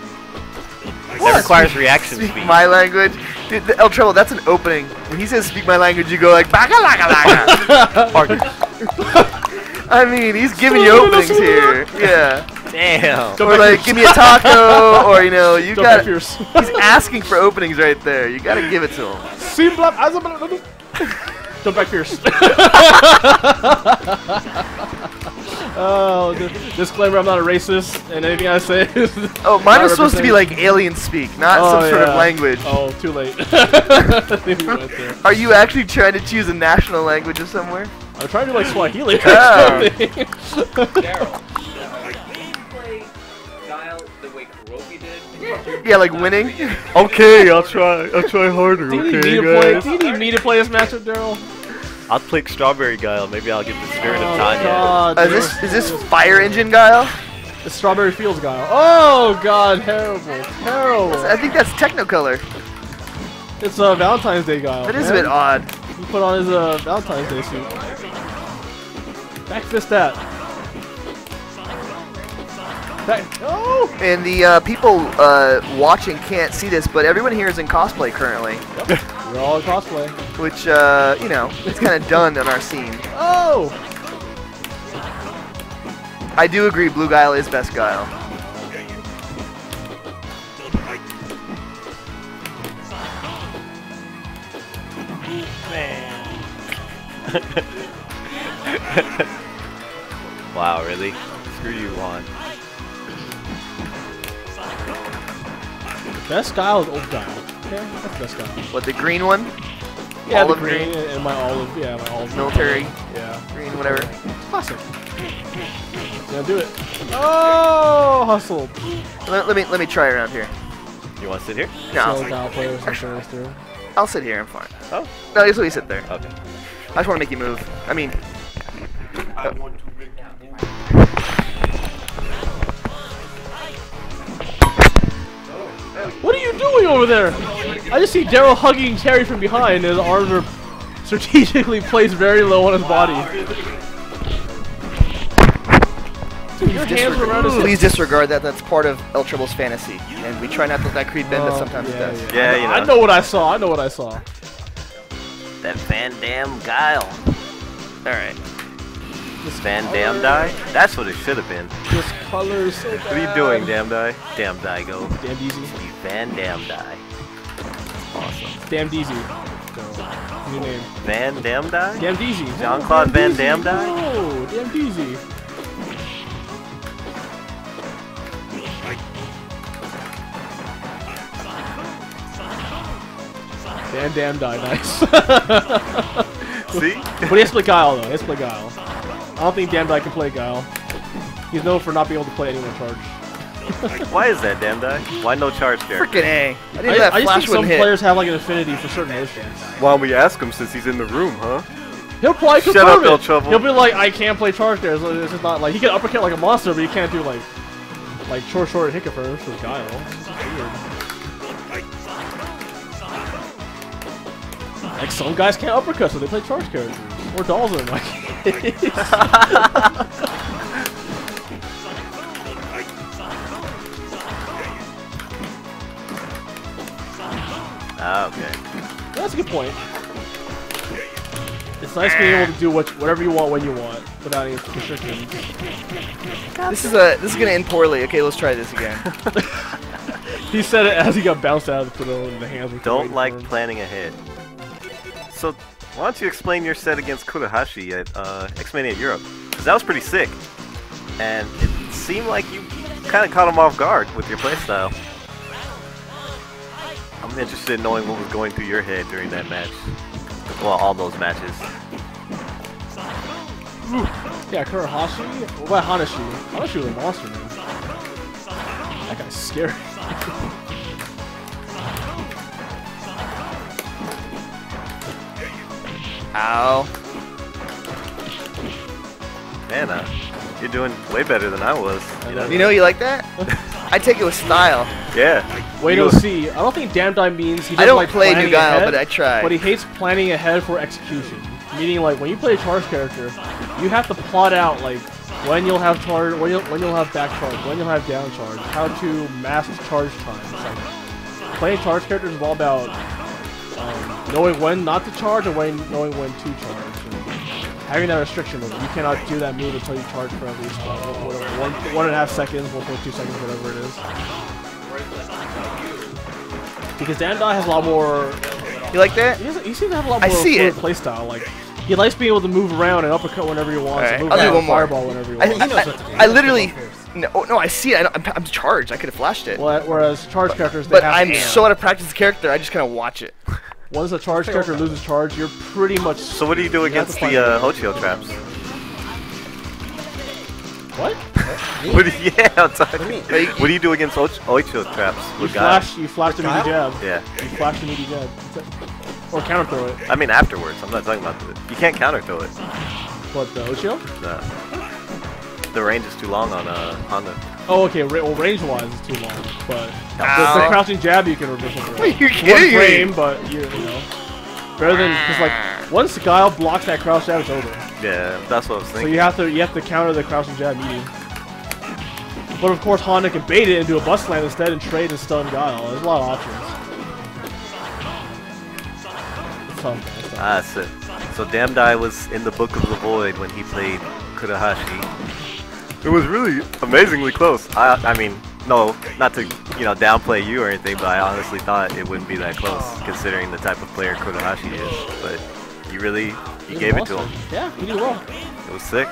D: That requires reaction
C: Speak
D: speed.
C: my language. Dude, El Treble, that's an opening. When he says speak my language, you go like baka laka laka. I mean, he's giving you openings here. Yeah.
D: Damn.
B: Jump
C: Or
B: back
C: like,
B: fierce.
C: give me a taco, or you know, you
B: Jump back
C: got.
B: fierce.
C: He's asking for openings right there. You gotta give it to him.
B: See him jump back fierce. Oh, disclaimer, I'm not a racist, and anything I say is
C: Oh, mine
B: not
C: was supposed to be
B: represented.
C: like alien speak, not some sort of language.
B: Oh, too late. I think we went there.
C: Are you actually trying to choose a national language of somewhere?
B: I'm trying to do like Swahili.
C: Oh.
F: Daryl, can you play Guile the way Kuroppi did?
C: Yeah, like winning.
D: Okay, I'll try harder.
B: Do you need me to play this matchup, Daryl?
D: I'll click Strawberry Guile. Maybe I'll get the spirit of Tanya.
B: God,
C: Is this Fire Engine Guile?
B: The Strawberry Fields guy. Oh god, terrible. Terrible.
C: I think that's Technicolor.
B: It's a Valentine's Day guy.
C: That is a bit odd.
B: He put on his Valentine's Day suit. Back fist that. Oh!
C: And the people watching can't see this, but everyone here is in cosplay currently.
B: Yep. We're all in cosplay.
C: Which, you know, it's kind of done on our scene.
B: Oh!
C: I do agree, Blue Guile is best Guile.
D: Wow, really? Screw you, Juan.
B: Best Guile is old Guile. Okay, that's best Guile.
C: What, the green one?
B: Yeah,
C: Olive
B: the green and my olive. Yeah, my olive.
C: Military.
B: Yeah.
C: Green, whatever.
B: Classic. Yeah, do it. Oh, hustle.
C: Let me try around here.
D: You want to sit here?
C: No,
B: Guile players and shows through.
C: I'll sit here. I'm fine.
D: Oh.
C: No, just let me sit there.
D: Okay.
C: I just want to make you move. I mean,
B: What are you doing over there? I just see Daryl hugging Terry from behind, and his arms are strategically placed very low on his body. Dude, your hands are around his
C: please disregard that. That's part of El Trouble's fantasy, and we try not to let that creep in, but sometimes it does.
D: Yeah, you know.
B: I know what I saw. I know what I saw.
D: That Van Dam Guile.
C: Alright.
D: This Van Dam die? That's what it should have been.
B: This color is so bad.
D: What are you doing, Dam Die? Dam Die go.
B: Damn easy.
D: You Van Dam Die. Awesome.
B: Damn Deezy. New name.
D: Van Dam Die?
B: Damn Deezy.
D: Jean-Claude Van Damme die?
B: Oh, damn Deezy. Van Damme die, nice.
D: See?
B: But he has to play Guile though, he has to play Guile. I don't think Damn Die can play Guile. He's known for not being able to play anyone charge.
D: Why is that, Dam Die? Why no charge character?
C: Frickin' A. I didn't know
B: I
C: that
B: just
C: flash
B: think some
C: wouldn't hit.
B: players have like an affinity for certain motions.
D: Why don't we ask him since he's in the room, huh?
B: He'll probably
D: Shut
B: confirm
D: up,
B: it.
D: El Trouble.
B: He'll be like, I can't play charge there. So it's just not like he can uppercut like a monster, but he can't do like short Hickafers with Guile. It's weird. Like some guys can't uppercut, so they play charge characters or dolls in my case.
D: Ah, okay.
B: That's a good point. It's nice being able to do whatever you want when you want without any restrictions.
C: This is gonna end poorly. Okay, let's try this again.
B: He said it as he got bounced out of the throne and the hands were
D: Don't
B: waiting
D: like
B: for him.
D: planning ahead. So, why don't you explain your set against Kurohashi at X-Mania Europe? Because that was pretty sick. And it seemed like you kind of caught him off guard with your playstyle. I'm interested in knowing what was going through your head during that match. Well, all those matches.
B: Yeah, Kurohashi? What about Hanashi? Hanashi was a monster, man. That guy's scary.
C: Ow.
D: Man, you're doing way better than I was.
C: You know, you like that? I take it with style.
D: Yeah.
B: Wait till see. I don't think Damn Die means he doesn't
C: I don't
B: like
C: play
B: planning
C: New Guile,
B: ahead,
C: but I try.
B: But he hates planning ahead for execution. Meaning, like, when you play a charge character, you have to plot out, like, when you'll have charge, when you'll have back charge, when you'll have down charge, how to master charge times. Like, playing charge characters is all about knowing when not to charge and knowing when to charge. And having that restriction of you cannot do that move until you charge for at least 1.5 seconds, 1.2 seconds, whatever it is. Because Dan Dai has a lot more.
C: You like that?
B: He seems to have a lot more
C: fluid
B: playstyle. Like he likes being able to move around and uppercut whenever he wants.
C: Right,
B: And move
C: I'll do
B: around
C: one
B: and
C: more.
B: fireball whenever he wants.
C: I literally. No, I see it. I'm charged. I could have flashed it.
B: Whereas charge characters, they
C: But
B: have
C: I'm
B: to
C: so out of practice as a character, I just kind of watch it.
B: Once a charge character loses charge, you're pretty much.
D: So what do you do against the Ochio traps?
B: What?
D: Yeah, I'm talking. What do you do against Ochio traps with guys?
B: You flash the meaty jab.
D: Yeah.
B: You flash the meaty jab. Or counter throw it.
D: I mean afterwards. I'm not talking about you can't counter throw it.
B: What, the Ochio?
D: The range is too long on Honda.
B: Oh, okay. Well, range-wise, it's too long, but the crouching jab you can reverse over.
C: Are you
B: One
C: kidding
B: frame,
C: me?
B: but you know, better than because like once Guile blocks that crouch jab, it's over.
D: Yeah, that's what I was
B: So
D: thinking.
B: you have to counter the crouching jab medium. But of course, Honda can bait it and do a bus slam instead and trade and stun Guile. There's a lot of options. It's tough, man. It's tough.
D: That's it. So Damdai was in the Book of the Void when he played Kurohashi. It was really amazingly close. I mean, no, not to downplay you or anything, but I honestly thought it wouldn't be that close considering the type of player Kurohashi is. But you gave it to him.
B: Yeah, he did well.
D: It was sick.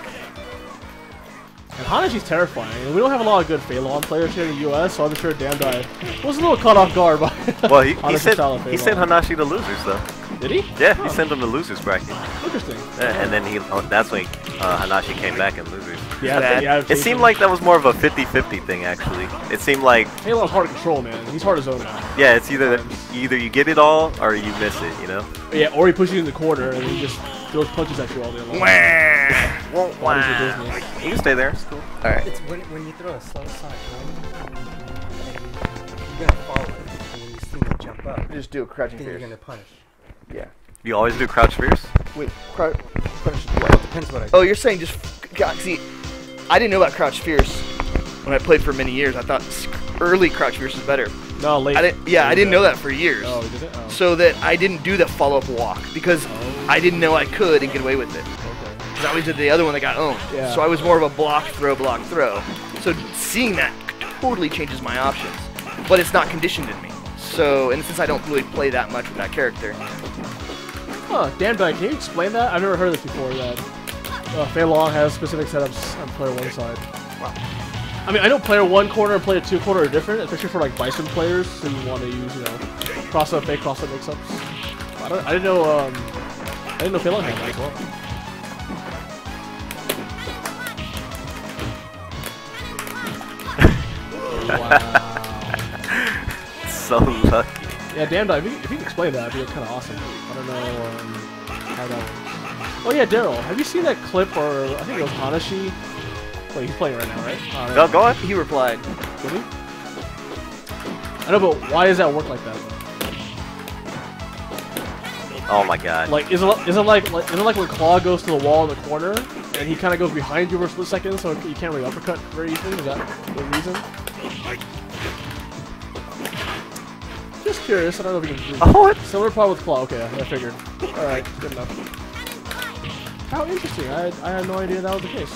B: And Hanashi's terrifying. And we don't have a lot of good Phalon players here in the US, so I'm sure Damdai was a little caught off guard by
D: Well, he
B: Hanashi's
D: sent
B: style of Phalon.
D: Hanashi to losers though.
B: Did he?
D: Yeah, he sent him to losers bracket.
B: Interesting.
D: Yeah, and then that's when Hanashi came back in losers.
B: Yeah,
D: It seemed like that was more of a 50-50 thing actually. It seemed like
B: Phalon's hard to control, man. He's hard to zone out.
D: yeah, it's either you get it all or you miss it, you know.
B: Yeah, or he pushes you in the corner and he just throws punches at you all day long. Body's your business.
D: You can stay there. It's cool. All right.
G: It's when you throw a slow side home, you're gonna follow it. And when you see them jump up,
C: Just do a crouching
G: then you're
C: fierce.
G: gonna punish.
C: Yeah.
D: You always do crouch fierce?
C: Wait, punish
G: Well,
C: what?
G: it depends what I do.
C: Oh, you're saying just God, see, I didn't know about crouch fierce when I played for many years. I thought early crouch fierce was better.
B: No, late.
C: I didn't know that for years.
B: Oh, did it? Oh.
C: So that I didn't do the follow-up walk because I didn't know I could and get away with it.
B: Okay.
C: Because I always did the other one that got owned.
B: Yeah.
C: So I was more of a block, throw, block, throw. So seeing that totally changes my options. But it's not conditioned in me. So, and since I don't really play that much with that character.
B: Huh, Damdai, can you explain that? I've never heard this before, that Phalon has specific setups on player one side.
C: Wow.
B: I mean, I know player one corner and player two corner are different, especially for like Bison players who want to use, cross-up, fake cross-up mix-ups. I didn't know Phalon had that as well. Wow.
D: So lucky.
B: Yeah, Damdai, if you could explain that, it'd be kind of awesome. I don't know how that works. Oh yeah, Daryl, have you seen that clip, or I think it was Hanashi? Wait, he's playing right now, right?
D: No, go on.
C: He replied.
B: Did he? I know, but why does that work like that?
D: Oh my god.
B: Like, is it like when Claw goes to the wall in the corner, and he kind of goes behind you for a split second, so you can't really uppercut very easily? Is that the reason? Just curious. I don't know if you can do
D: Oh, what?
B: similar problem with Claw. Okay, I figured. All right, good enough. How interesting. I had no idea that was the case.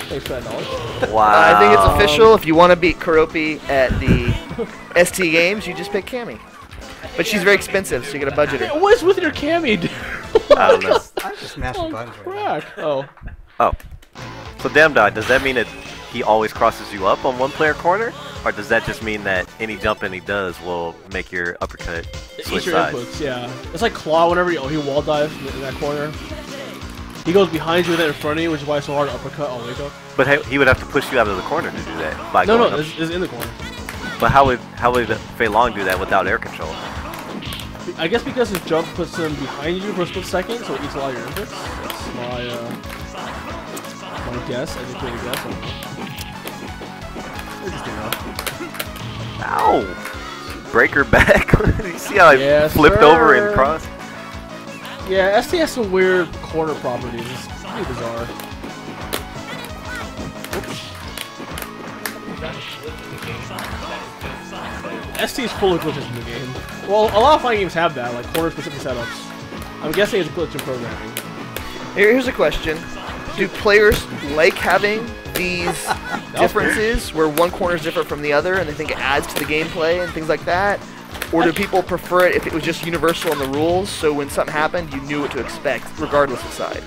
B: Thanks for that knowledge.
D: Wow.
C: I think it's official. If you want to beat Kuroppi at the ST games, you just pick Cammy. But she's very expensive, so you gotta budget her.
B: Hey, what is with your Cammy, dude?
D: I don't know.
G: I'm just smashing
B: Oh,
G: buttons right
B: crack. Oh.
D: Oh. So Damdai, does that mean that he always crosses you up on one player corner? Or does that just mean that any jumping he does will make your uppercut switch
B: Eat your
D: sides?
B: inputs, yeah. It's like Claw whenever he wall dives in that corner. He goes behind you and then in front of you, which is why it's so hard to uppercut all the way up.
D: But he would have to push you out of the corner to do that. By
B: No,
D: going
B: no,
D: up.
B: it's in the corner.
D: But how would Fei Long do that without air control?
B: I guess because his jump puts him behind you for a split second, so it eats a lot of your inputs. That's my guess, educated guess. I don't know. Interesting though.
D: Ow! Break her back. You see how I
B: Yes,
D: flipped over and
B: sir.
D: crossed?
B: Yeah, ST has some weird corner properties. It's pretty bizarre. ST is full of glitches in the game. Well, a lot of fighting games have that, like corner-specific setups. I'm guessing it's glitch in programming.
C: Here's a question. Do players like having these differences where one corner is different from the other and they think it adds to the gameplay and things like that? Or do people prefer it if it was just universal in the rules, so when something happened, you knew what to expect, regardless of side?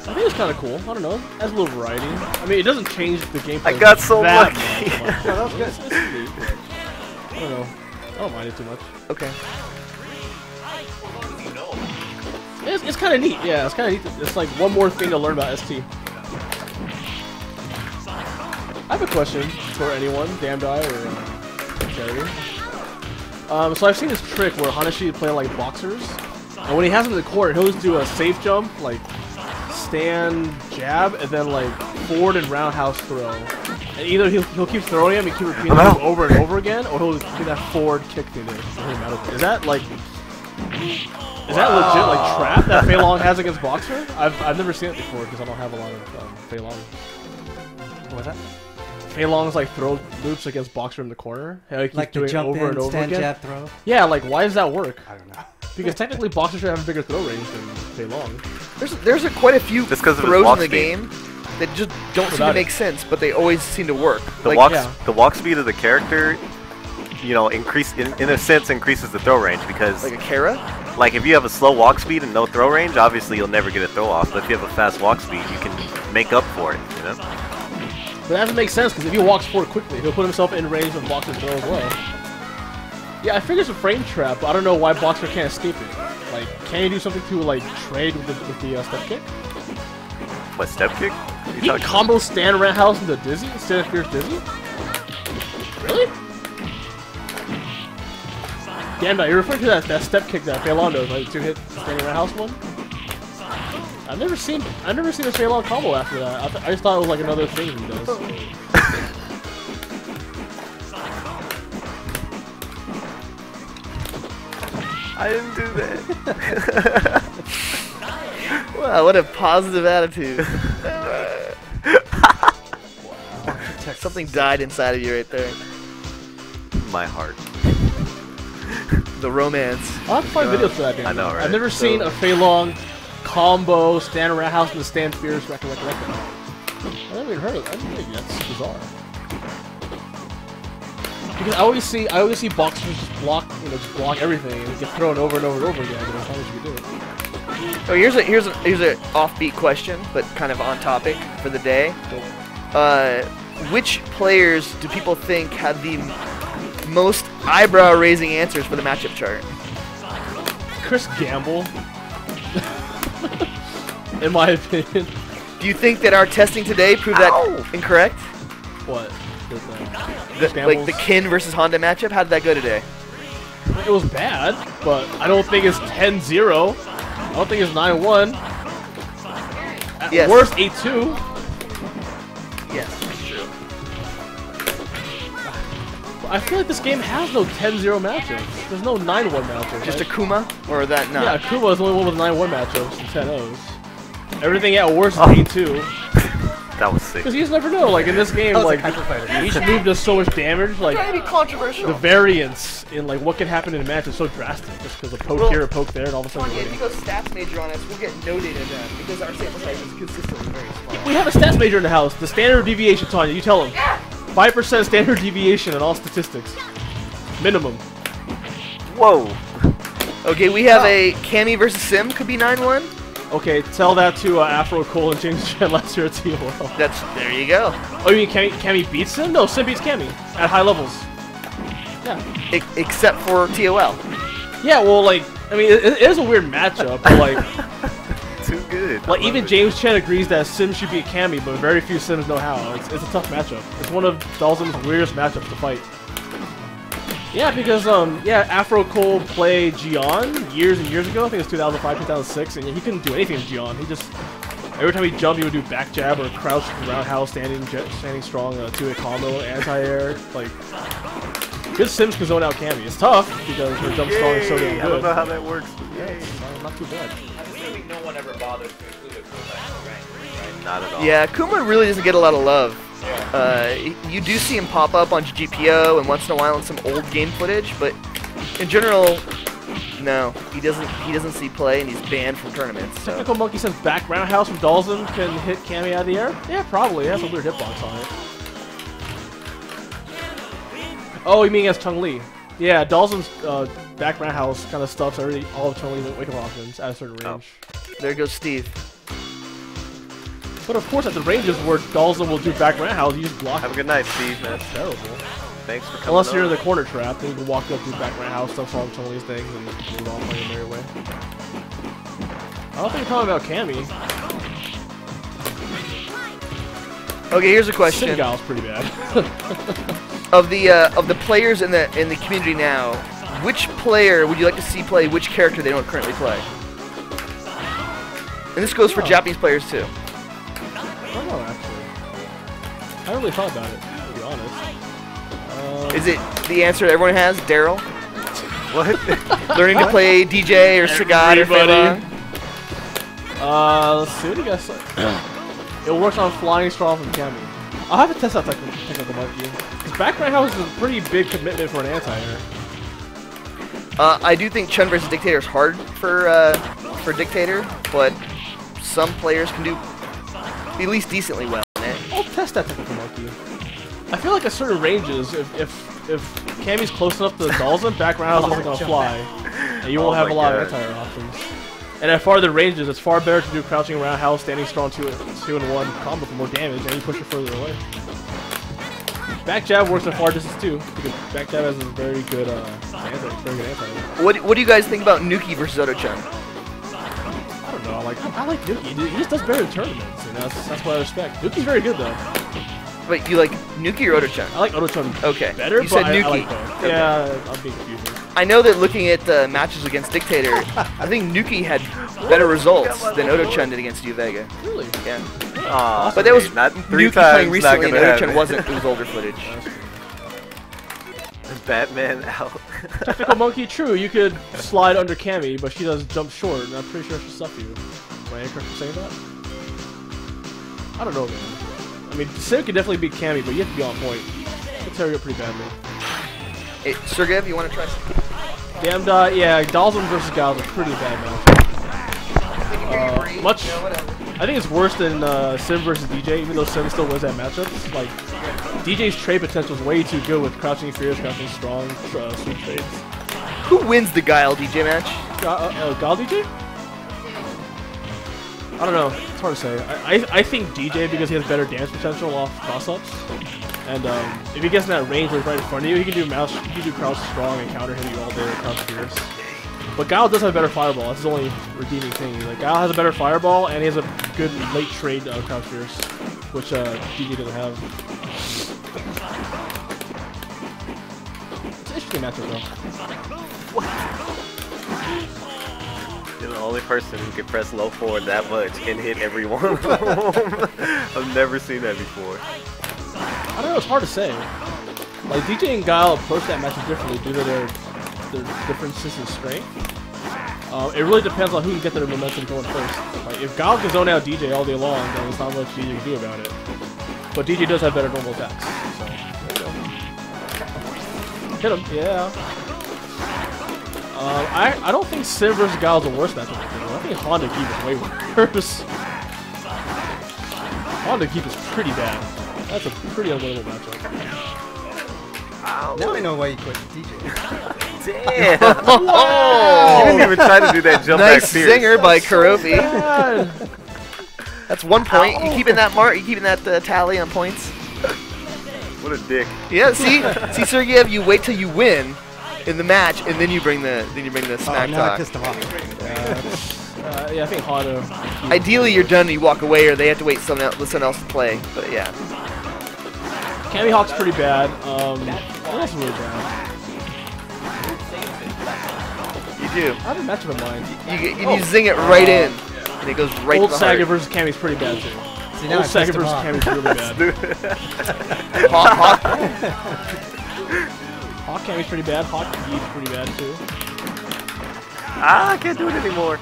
B: I think it's kind of cool. I don't know. It adds a little variety. I mean, it doesn't change the gameplay.
D: I got so
B: that
D: lucky.
B: much. Yeah, that was good. It's neat, but I don't know. I don't mind it too much.
C: Okay.
B: It's kind of neat. Yeah, it's kind of neat. It's like one more thing to learn about ST. I have a question for anyone, Damdai or Jerry. So I've seen this trick where Hanashi play like boxers, and when he has him in the corner, he'll just do a safe jump, like stand, jab, and then like forward and roundhouse throw. And either he'll keep throwing him and keep repeating it over and over again, or he'll do that forward kick thing there. Is that like? Is that legit like trap that Fei Long has against Boxer? I've never seen it before because I don't have a lot of Fei Long.
G: What was that?
B: Fei Long's like throw loops against Boxer in the corner. How he keeps
G: Like
B: doing
G: the jump
B: it over
G: in,
B: and over
G: stand,
B: again.
G: jab, throw?
B: Yeah, like why does that work?
G: I don't know.
B: Because technically Boxer should have a bigger throw range than Fei Long.
C: There's quite a few
D: Just 'cause of his
C: throws
D: walk
C: in the
D: speed.
C: game that just don't seem
B: Without
C: to
B: it.
C: make sense, but they always seem to work.
D: The
C: Like,
D: walk
B: yeah.
D: the walk speed of the character, you know, in a sense increases the throw range because
C: like a Kara.
D: like if you have a slow walk speed and no throw range, obviously you'll never get a throw off. But if you have a fast walk speed, you can make up for it. You know.
B: But that doesn't make sense because if he walks forward quickly, he'll put himself in range of Boxer's throw as well. Yeah, I figure it's a frame trap, but I don't know why Boxer can't escape it. Like, can you do something to like trade with the step kick?
D: What, step kick?
B: He can combo stand roundhouse into dizzy instead of fierce dizzy? Really? Damn, now you're referring to that step kick that Fei Long does, like 2-hit standing roundhouse one? I've never seen a Fei Long combo after that. I just thought it was like another thing he does.
D: I didn't do that.
C: Wow, what a positive attitude. Something died inside of you right there.
D: My heart.
C: The romance.
B: I'll have to find videos for that game.
D: I know, right?
B: I've never seen a Fei Long combo stand roundhouse and the stand fierce record. I've never even heard of it. I think that's bizarre. Because I always see boxers just block everything and get thrown over and over and over again. As long as you can do it.
C: Oh, here's an offbeat question, but kind of on topic for the day. Which players do people think have the most eyebrow-raising answers for the matchup chart?
B: Chris Gamble, in my opinion.
C: Do you think that our testing today proved that incorrect?
B: What?
C: Like the Kin versus Honda matchup? How did that go today?
B: It was bad, but I don't think it's 10-0. I don't think it's 9-1. At
C: Yes.
B: worst, 8-2.
C: Yes, that's true.
B: I feel like this game has no 10-0 matchups. There's no 9-1 matchups.
C: Just
B: right?
C: Akuma, or that not?
B: Yeah, Akuma is the only one with 9-1 matchups and 10-0s. Everything at worst is 8-2.
D: That was sick.
B: Because you just never know. Like in this game, like each move does so much damage. Like
C: Trying to be controversial.
B: the variance in like what can happen in a match is so drastic. Just because a poke here, a poke there, and all of a sudden.
C: If you go stats major on us, we'll get no data then because our sample size is consistently very small.
B: We have a stats major in the house. The standard deviation, Tanya. You tell him. 5% standard deviation in all statistics. Minimum.
D: Whoa.
C: Okay, we have a Cammy versus Sim could be 9-1.
B: Okay, tell that to Afro Cole and James Chen last year at TOL.
C: There you go.
B: Oh, you mean Cammy beats Sim? No, Sim beats Cammy at high levels. Yeah.
C: Except for TOL.
B: Yeah, well, like, I mean, it is a weird matchup, but like,
D: Too good.
B: like
D: I
B: even
D: love it.
B: James Chen agrees that Sim should beat Cammy, but very few Sims know how. It's a tough matchup. It's one of Dalzim's weirdest matchups to fight. Yeah, because Afro Cole played Gion years and years ago. I think it was 2005, 2006, and he couldn't do anything with Gion. He just every time he jumped, he would do back jab or crouch roundhouse, standing strong, 2-hit combo, anti-air. Like good Sims can zone out Cammy. It's tough because her jump strong is so damn
D: I don't know
B: good.
D: how that works.
B: Yeah, it's not too bad.
H: I'm assuming no one ever bothers to include a Kuma in the rank, right?
D: Not at all.
C: Yeah, Kuma really doesn't get a lot of love. You do see him pop up on GPO and once in a while in some old game footage, but in general, no, he doesn't see play and he's banned from tournaments. So.
B: Technical Monkey says back roundhouse from Dalzim can hit Cammy out of the air? Yeah, probably. It has a weird hitbox on it. Oh, you mean as Chun-Li? Yeah, Dalzim's back roundhouse kind of stuffs all of Chun-Li's wake-up options at a certain range.
C: There goes Steve.
B: But of course, at the ranges where Dalzim will do back roundhouse, you just block
D: Have a
B: it.
D: good night, Steve. Man.
B: That's terrible.
D: Thanks for coming.
B: Unless you're in
D: over.
B: the corner trap, then you can walk up, do back roundhouse, stuff all of Chun-Li's things, and move on by your merry way. I don't think you're talking about Cammy.
C: Okay, here's a question.
B: Senegal's pretty bad.
C: Of the players in the community now, which player would you like to see play which character they don't currently play? And this goes for Japanese players too.
B: I don't know, actually. I haven't really thought about it, to be honest.
C: Is it the answer everyone has, Daryl?
A: What?
C: Learning to play DJ or Sagat or
B: Everybody.
C: Fela?
B: Let's see what you guys say. It works on flying straw from Kami. I'll have to test that technical monkey. Because background house is a pretty big commitment for an anti-air.
C: I do think Chun versus Dictator is hard for Dictator, but some players can do at least decently well in it.
B: I'll test that technical monkey. I feel like at certain ranges, if Kami's close enough to the Dalsum, background house isn't going to fly. And you won't have a lot of anti-air options. And at farther ranges, it's far better to do crouching around house, standing strong 2-in-1 combo for more damage, and you push it further away. Back jab works at far distance too, because back jab has a very good anti.
C: What do you guys think about Nuki versus Oto-chan?
B: I don't know. I like Nuki. He just does better in tournaments, and that's what I respect. Nuki's very good though.
C: Wait, you like Nuki or Oto-chan?
B: I like Oto-chan
C: Okay.
B: better,
C: You said
B: but
C: Nuki.
B: I like both.
C: Okay.
B: Yeah, I'm being confused.
C: I know that looking at the matches against Dictator, I think Nuki had better results than Oto-chan did against Vega.
B: Really?
C: Yeah.
A: Aw,
C: But that was
A: not
C: Nuki
A: 3
C: playing
A: times,
C: recently, and
A: not gonna
C: Oto-chan
A: happen.
C: wasn't. It was older footage.
A: Batman out.
B: Technical monkey, true. You could slide under Kami, but she does jump short, and I'm pretty sure she'll stuff you. Am I incorrect for saying that? I don't know, man. I mean, Sim can definitely beat Kami, but you have to be on point. He'll tear you up pretty badly.
C: Hey, Sergev, you want to try something?
B: Damn dot, yeah, Dalsum versus Gal's a pretty bad matchup. I think it's worse than Sim versus DJ, even though Sim still wins that matchup. Like, DJ's trade potential is way too good with crouching fierce, crouching strong, sweep trades.
C: Who wins the Guile DJ match?
B: Gal DJ? I don't know. It's hard to say. I think DJ because he has better damage potential off cross-ups. And if he gets in that range where he's right in front of you, he can do crouch strong and counter hit you all day with crouch fierce. But Guile does have better fireball. That's his only redeeming thing. Like Guile has a better fireball and he has a good late trade crouch fierce, which DJ doesn't have. It's an interesting matchup though.
D: You're the only person who can press low forward that much and hit every one of them. I've never seen that before.
B: I don't know, it's hard to say. Like, DJ and Guile approach that matchup differently due to their differences in strength. It really depends on who can get their momentum going first. Like, if Guile can zone out DJ all day long, then there's not much DJ can do about it. But DJ does have better normal attacks, so there you go. Hit him, yeah. I don't think Sim versus Guile is the worst matchup. I think Honda Keep is way worse. Honda Keep is pretty bad. That's a pretty unwinnable matchup.
G: Now I know why you quit DJ.
D: Damn! Whoa! You didn't even try to do that jump back
C: Nice
D: fierce.
C: zinger by Kuroppi.
B: God.
C: That's 1 point. You keeping that mark? You keeping that tally on points?
D: What a dick.
C: Yeah. See, Sergeyev, you wait till you win in the match, and then you bring the smack
G: now I
C: talk.
G: pissed him off.
B: Yeah, I think Honda.
C: Ideally, you're done and you walk away, or they have to wait someone else to play. But yeah.
B: Kami Hawk's pretty bad. What else is really bad?
C: You do.
B: I have a matchup in mind.
C: You zing it right in, and it goes right
B: Old
C: to the
B: Saga
C: heart.
B: versus Kami's pretty bad too.
G: See, now
B: Old
G: I
B: Saga
G: pissed him
B: versus
G: off.
B: Kami's really bad.
C: Hawk.
B: Hawk Kami's pretty bad. Hawk Yi's pretty bad too.
D: Ah, I can't do it anymore.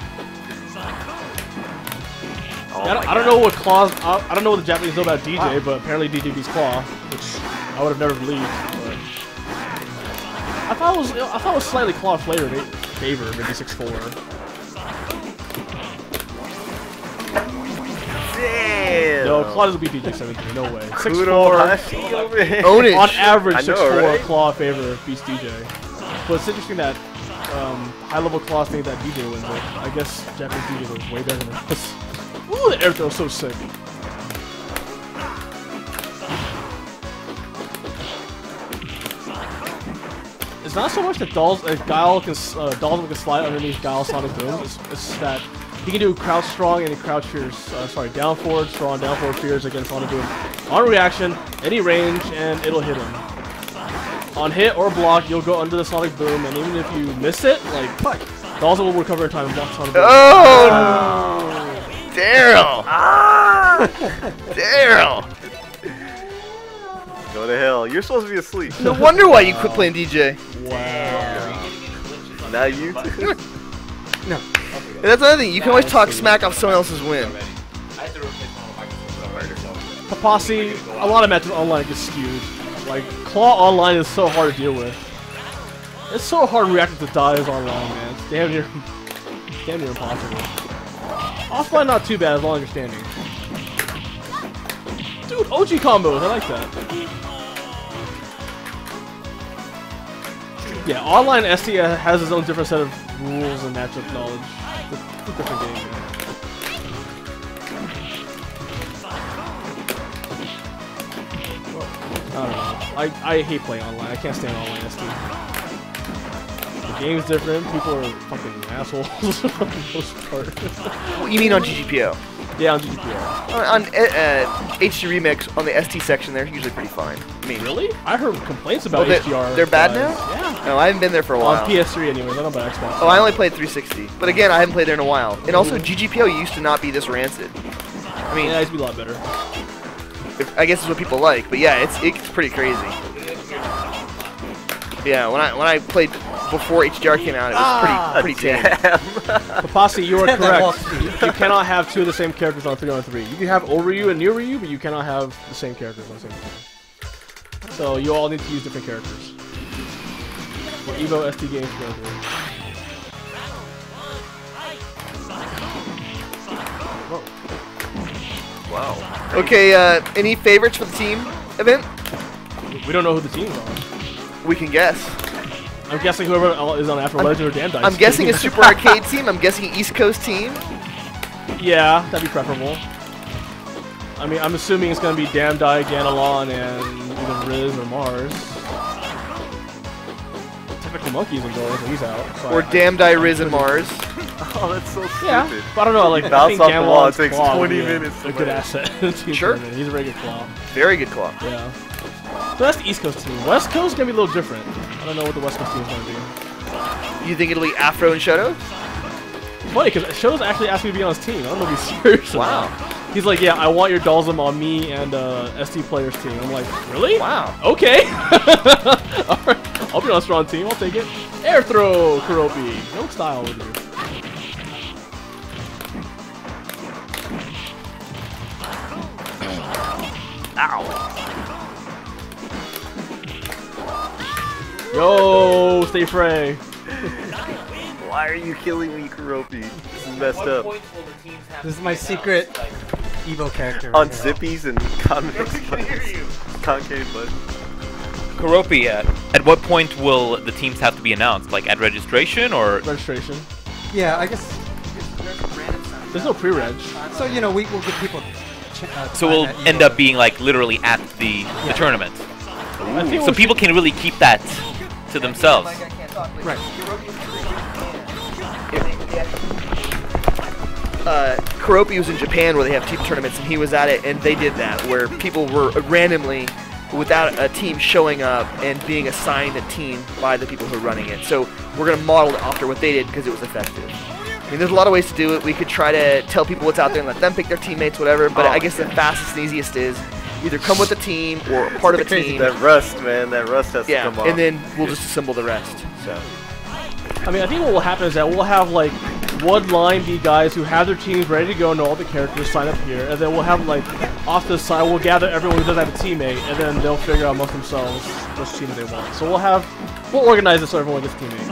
D: Oh
B: Yeah, I don't know what Claw's. I don't know what the Japanese know about DJ, but apparently DJ beats Claw, which I would have never believed. But I thought it was slightly Claw favor, maybe 6-4.
D: Damn!
B: No, Claw doesn't beat DJ 17. No way. 6-4.
D: Kuroppi over here.
C: Own it.
B: On average,
D: I know,
B: 6-4
D: right?
B: Claw favor beats DJ. But it's interesting that high-level Claws think that DJ wins it. I guess Japanese DJ was way better than this. Ooh, the air throw is so sick. It's not so much that Dalsum can slide underneath Guile Sonic Boom. It's that he can do crouch strong and crouch fierce. Down forward strong, down forward fierce against Sonic Boom. On reaction, any range, and it'll hit him. On hit or block, you'll go under the Sonic Boom, and even if you miss it, like, Dalsum will recover in time and block Sonic Boom.
C: Oh! Daryl!
A: Ah!
C: Daryl!
A: Go to hell. You're supposed to be asleep.
C: No wonder why you quit playing DJ.
B: Wow.
A: Now you.
G: No.
C: And that's another thing. You can always talk smack off someone else's win.
B: Papasi, a lot of matches online get skewed. Like, Claw online is so hard to deal with. It's so hard reacting to dives online, man. It's damn near impossible. Offline, not too bad as long as you're standing. Dude, OG combos, I like that. Yeah, online ST has its own different set of rules and matchup knowledge. It's a different game, man. I don't know. I hate playing online. I can't stand online ST. The game's different. People are fucking assholes for the most part.
C: What you mean on GGPO?
B: Yeah, on GGPO.
C: On HD Remix, on the ST section, they're usually pretty fine. I mean,
B: Really? I heard complaints about
C: they-
B: HDR.
C: they're bad
B: guys.
C: now?
B: Yeah.
C: No, I haven't been there for a while.
B: On PS3 anyways. I don't know about Xbox.
C: Oh, I only played 360. But again, I haven't played there in a while. And also, GGPO used to not be this rancid. I mean,
B: Yeah, it used to be a lot better.
C: I guess it's what people like. But yeah, it's pretty crazy. Yeah, when I played before HDR came out, it was pretty tame.
B: Papasi, you are
G: That walks
B: correct. You cannot have two of the same characters on 3-on-3. You can have Oryu and Niryu, but you cannot have the same characters on the same team. So you all need to use different characters. For Evo ST games 3-on-3.
A: Wow.
C: Okay, any favorites for the team event?
B: We don't know who the teams are.
C: We can guess.
B: I'm guessing whoever is on Afro Legend or Damn Dice.
C: I'm guessing a Super Arcade team. I'm guessing an East Coast team.
B: Yeah, that'd be preferable. I mean, I'm assuming it's gonna be Damn Die, Ganalon, and either Riz or Mars. Typical Monkey's enjoying, so he's out. So
C: Or Damn Die, Riz, and Mars.
A: Oh, that's so stupid.
B: Yeah, but I don't know. Like, I
A: Bounce
B: think
A: off the wall, it
B: Ganalon's
A: takes
B: claw would
A: 20
B: be
A: minutes
B: A
A: to
B: good
A: win.
B: asset. in the team
C: Sure.
B: tournament. He's a very good claw.
C: Very good claw.
B: Yeah. So that's the East Coast team. West Coast is gonna be a little different. I don't know what the West Coast team is gonna be.
C: You think it'll be Afro and Shoto?
B: Funny, because Shoto's actually asked me to be on his team. I don't know if he's serious. or
C: Wow.
B: not. He's like, yeah, I want your Dalsum on me and ST players team. I'm like, really?
C: Wow.
B: Okay. Alright. I'll be on a strong team. I'll take it. Air throw, Kuroppi. No style with you.
A: Ow.
B: Yo, stay fray.
A: Why are you killing me, Kuroppi? This is messed up.
G: This is my secret Evo character.
A: On
G: right here.
A: zippies and convex buttons. Concave buttons.
F: Kuroppi, at what point will the teams have to be announced? Like at registration or?
B: Registration.
G: Yeah, I guess.
B: There's no pre-reg.
G: So you know, we'll give people.
F: So we'll end up being like literally at the tournament.
B: I think
F: So people can really keep that to themselves.
G: Right.
C: Kuroppi was in Japan where they have team tournaments, and he was at it, and they did that, where people were randomly, without a team showing up and being assigned a team by the people who are running it. So we're going to model it after what they did because it was effective. I mean, there's a lot of ways to do it. We could try to tell people what's out there and let them pick their teammates, whatever, but I guess the fastest and easiest is either come with a team or part of a team.
A: That rust, man. That rust has to come off.
C: And then we'll just assemble the rest. So.
B: I mean, I think what will happen is that we'll have like one line be guys who have their teams ready to go, know all the characters, sign up here, and then we'll have like off to the side, we'll gather everyone who doesn't have a teammate, and then they'll figure out amongst themselves which team they want. So we'll organize it so everyone gets a teammate.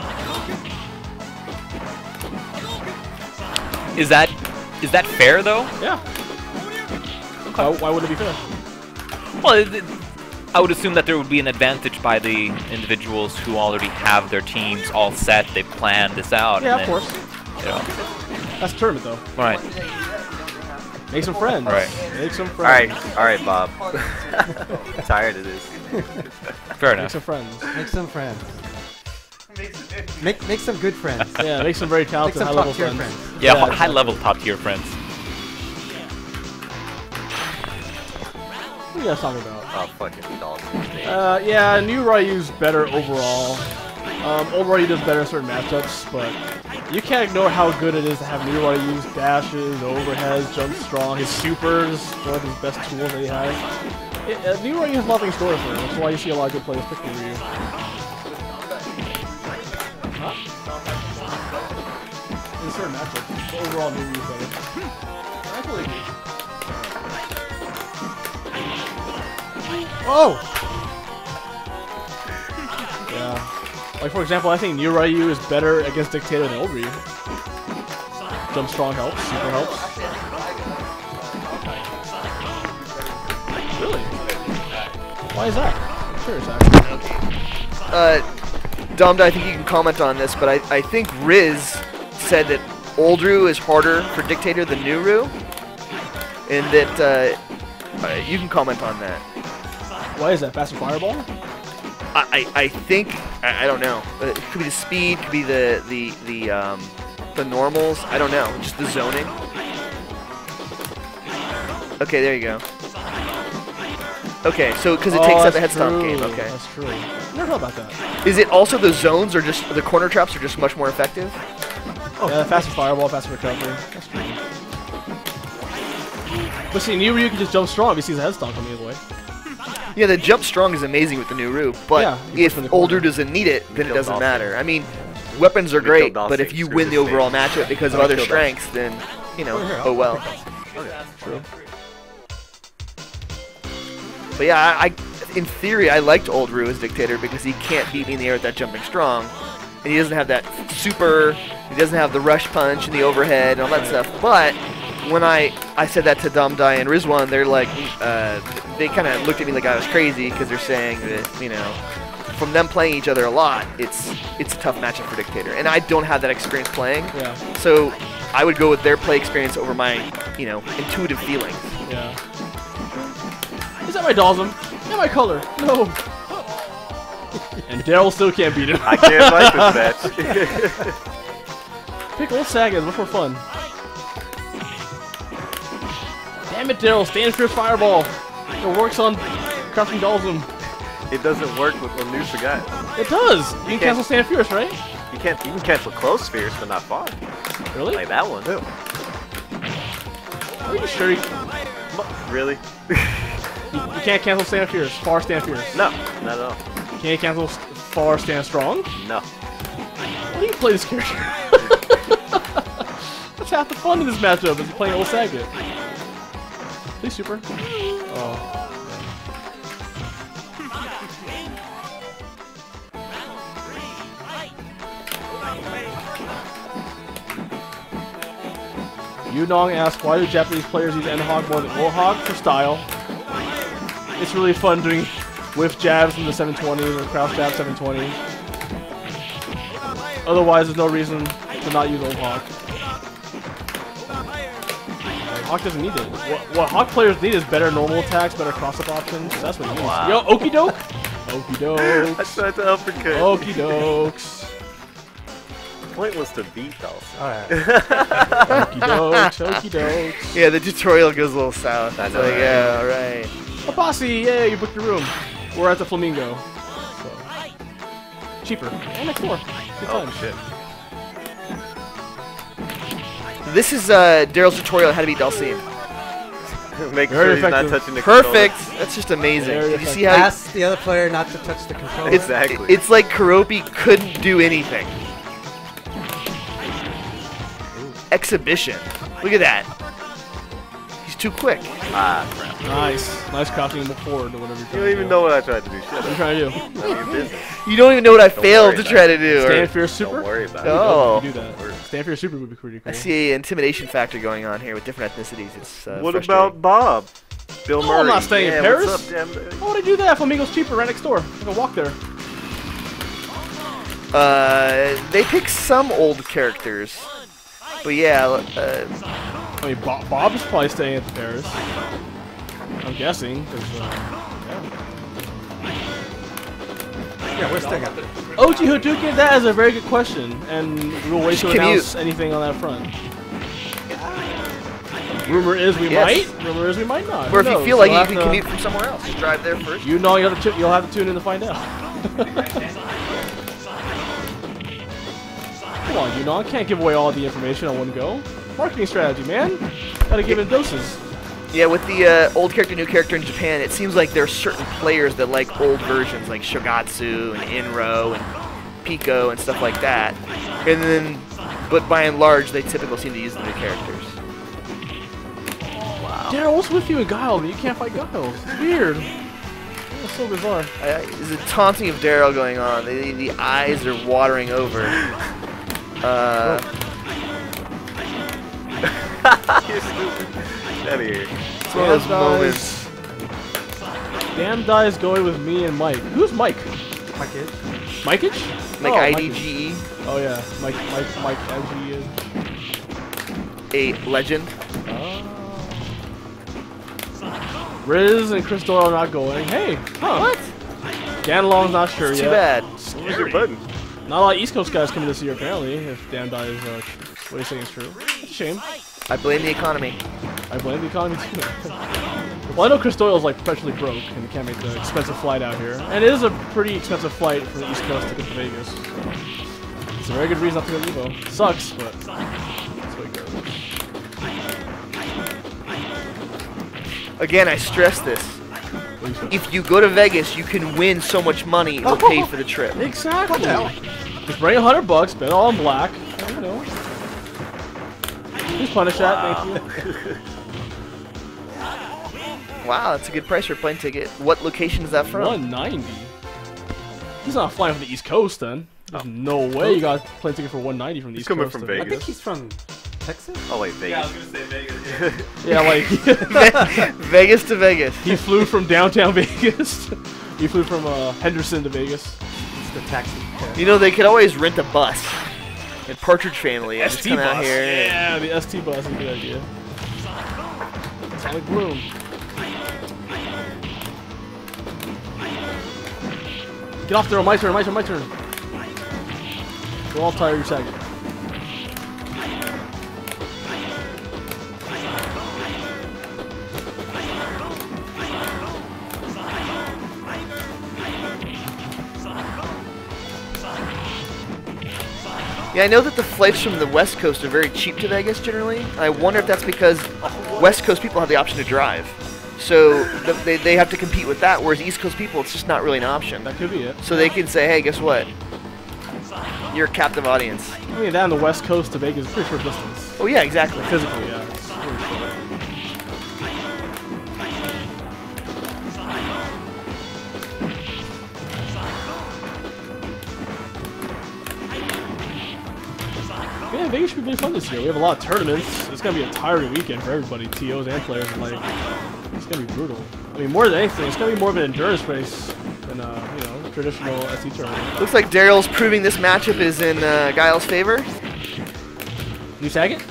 F: Is that fair though?
B: Yeah. Why would it be fair?
F: Well, I would assume that there would be an advantage by the individuals who already have their teams all set. They planned this out.
B: Yeah,
F: and
B: of
F: then,
B: course.
F: You know.
B: That's a tournament though.
F: Right.
B: Make some friends.
F: Right.
B: Make some friends.
A: Alright, Bob. Tired of this.
F: Fair
B: Make
F: enough.
B: some friends.
G: Make some friends. Make some good friends.
B: Yeah, make some very
G: Make
B: talented
G: some
B: high-level
G: top-tier
B: friends.
G: friends.
F: Yeah,
B: exactly.
F: high level, top tier friends.
B: What are you guys talking about?
A: Oh, fucking dog.
B: Yeah, new Ryu's better overall. Old Ryu does better in certain matchups, but you can't ignore how good it is to have new Ryu's dashes, overheads, jump strong, his supers, one of his best tools that he has. New Ryu has nothing in store for him. That's why you see a lot of good players pick New Ryu. Huh? In certain matchups, but overall New Ryu's better. I totally agree. Oh! Yeah. Like, for example, I think new Ryu is better against Dictator than old Ryu. Jump strong helps, super helps. Really? Why is that? I'm curious, actually.
C: Domda, I think you can comment on this, but I think Riz said that old Ryu is harder for Dictator than new Ryu. And that, you can comment on that.
B: Why is that? Faster fireball?
C: I think I don't know. It could be the speed, could be the normals. I don't know. Just the zoning. Okay, there you go. Okay, so because it takes out the head stomp game. Okay,
B: that's true. Never thought about that.
C: Is it also the zones, or just the corner traps are just much more effective?
B: Oh, yeah, faster fireball, faster recovery. That's true. But see, new Ryu can just jump strong if he sees a head stomp coming his way.
C: Yeah, the jump strong is amazing with the new Ryu, but
B: yeah,
C: if older doesn't need it, then it doesn't matter. I mean, weapons are great, but if you win the overall matchup because of other strengths, then, you know, oh well.
B: True.
C: But yeah, in theory, I liked old Ryu as Dictator because he can't beat me in the air with that jumping strong. And he doesn't have that super, he doesn't have the rush punch and the overhead and all that stuff. But when I said that to Domdai and Rizwan, they're like, they kind of looked at me like I was crazy because they're saying that, you know, from them playing each other a lot, it's a tough matchup for Dictator. And I don't have that experience playing. Yeah. So I would go with their play experience over my, you know, intuitive feelings.
B: Yeah. Is that my Dalsum? Yeah, my color. No. And Daryl still can't beat him.
A: I can't fight this match.
B: Pick old Sagas, much more fun. Damn it, Daryl, stand for your fireball. It works on crushing Dalsum.
A: It doesn't work with Lanusa guy.
B: It does. You can cancel Stand Fierce, right?
A: You can cancel close Fierce, but not far.
B: Really?
A: Like that one.
B: Are you sure?
A: Really?
B: You can't cancel Stand Fierce. Far Stand Fierce.
A: No, not at all.
B: You can't cancel Far Stand Strong?
A: No.
B: Why do you play this character? That's half the fun in this matchup is playing old Sagat. Please, super. Oh. Yunong asks, why do Japanese players use N-Hog more than O-Hog? For style. It's really fun doing whiff jabs from the 720 or crouch jab 720. Otherwise, there's no reason to not use O-Hog. Hawk doesn't need it. What Hawk players need is better normal attacks, better cross-up options. That's what he needs.
A: Wow.
B: Yo, okie doke! Okie dokes.
A: I tried to uppercut.
B: Okie dokes.
A: The point was to beat Dalsum.
G: Alright.
B: Okie dokes, okie dokes.
C: Yeah, the tutorial goes a little south.
A: I
C: It's
A: know,
C: like,
A: right?
C: yeah, alright.
B: A posse, yay, you booked your room. We're at the Flamingo. So. Cheaper. And next door. Good
A: Oh,
B: times.
A: shit.
C: This is Daryl's tutorial on how to beat Dalsim.
A: Make
B: Very
A: sure he's not
B: effective.
A: touching the
C: Perfect! That's just amazing.
B: Very
C: Did you see how
G: Ask the other player not to touch the controller.
A: Exactly.
C: it's like Kuroppi couldn't do anything. Exhibition. Look at that. He's too quick.
A: Ah, crap.
B: Nice. Nice crouching forward or whatever
A: You
B: you're
A: don't even know what I tried to do. Shut
B: What are you
A: up.
B: trying to do?
A: None of your business.
C: You don't even know what I failed
A: worry
C: to try to do.
B: Stand
C: Or,
B: Fierce Super?
A: Don't worry about
C: No.
A: it.
C: Oh.
B: You do that. Stand Fierce Super would be pretty cool.
C: I see an intimidation factor going on here with different ethnicities. It's
A: What
C: frustrating.
A: about Bob? Bill
B: No,
A: Murray.
B: I'm not staying in
A: Yeah,
B: Paris.
A: What's up, damn?
B: Why would I do that? Flamingo's cheaper right next door. I can walk there.
C: They pick some old characters. But yeah,
B: I mean, Bob's probably staying at the Paris. I'm guessing.
G: Yeah, we're staying up.
B: OG Hadouken, that is a very good question. And we'll wait to
C: Commute.
B: announce anything on that front. Rumor is we
C: Yes.
B: might. Rumor is we might not.
C: or if
B: Who
C: you
B: knows?
C: feel like
B: You'll
C: you
B: have
C: can
B: to-
C: commute from somewhere else, just drive there first.
B: You know, you'll have to tune in to find out. Come on, you know, I can't give away all the information on one go. Marketing strategy, man. Gotta give it doses.
C: Yeah, with the old character, new character in Japan, it seems like there are certain players that like old versions, like Shogatsu and Inro and Pico and stuff like that. And then, but by and large, they typically seem to use the new characters. Wow.
B: Daryl, what's with you and Guile? But you can't fight Guile. It's weird. That's so bizarre.
C: There's a taunting of Daryl going on. The eyes are watering over.
A: You're stupid. Get out of here.
C: It's one of those moments.
B: Damn Dies going with me and Mike. Who's Mike?
G: Mike-ish.
B: Mike-ish?
C: Like
B: oh,
C: IDGE.
B: Oh yeah, Mike IDGE.
C: A legend.
B: Riz and Chris Doyle are not going. Hey, huh? What? Ganalong's not sure
C: It's
B: yet.
C: too bad.
A: Where's your button?
B: Not a lot of East Coast guys coming this year apparently. If Dan Dye is what he's saying is true. It's a shame.
C: I blame the economy.
B: I blame the economy too. Well, I know Chris Doyle's like perpetually broke and can't make the expensive flight out here, and it is a pretty expensive flight from the East Coast to get to Vegas. So it's a very good reason not to go to Evo. Sucks, but that's what it goes.
C: Again, I stress this. If you go to Vegas, you can win so much money it'll pay for the trip.
B: Exactly. Just bring $100, spend it all in black. You know. Please punish that, thank you.
C: Wow, that's a good price for a plane ticket. What location is that from?
B: 190. He's not flying from the East Coast then. There's no way you got a plane ticket for 190 from the East Coast.
A: Coming from
B: then.
G: I
A: Vegas.
G: think he's from Texas?
A: Oh wait,
H: Yeah, I
A: Vegas.
H: was gonna say Vegas.
B: Yeah, like
C: Vegas to Vegas.
B: he flew from downtown Vegas. He flew from Henderson to Vegas.
G: It's the taxi.
C: You know, they could always rent a bus. And Partridge Family. Just
B: ST
C: come out
B: bus.
C: here.
B: Yeah, the ST bus is a good idea. Sonic Bloom. Get off there, my turn, my turn, my turn. We're all tired, you're sagging.
C: Yeah, I know that the flights from the West Coast are very cheap to Vegas generally. I wonder if that's because West Coast people have the option to drive. So they have to compete with that, whereas East Coast people, it's just not really an option.
B: That could be it.
C: So they can say, hey, guess what? You're a captive audience.
B: I mean, that on the West Coast to Vegas is pretty short distance.
C: Oh, yeah, exactly.
B: Physically, yeah. It's really short. Yeah, Vegas should be really fun this year. We have a lot of tournaments. It's gonna be a tiring weekend for everybody, TOs and players alike. It's gonna be brutal. I mean, more than anything, it's gonna be more of an endurance race than you know, traditional SE tournament.
C: Looks like Daryl's proving this matchup is in Guile's favor.
B: New Saget?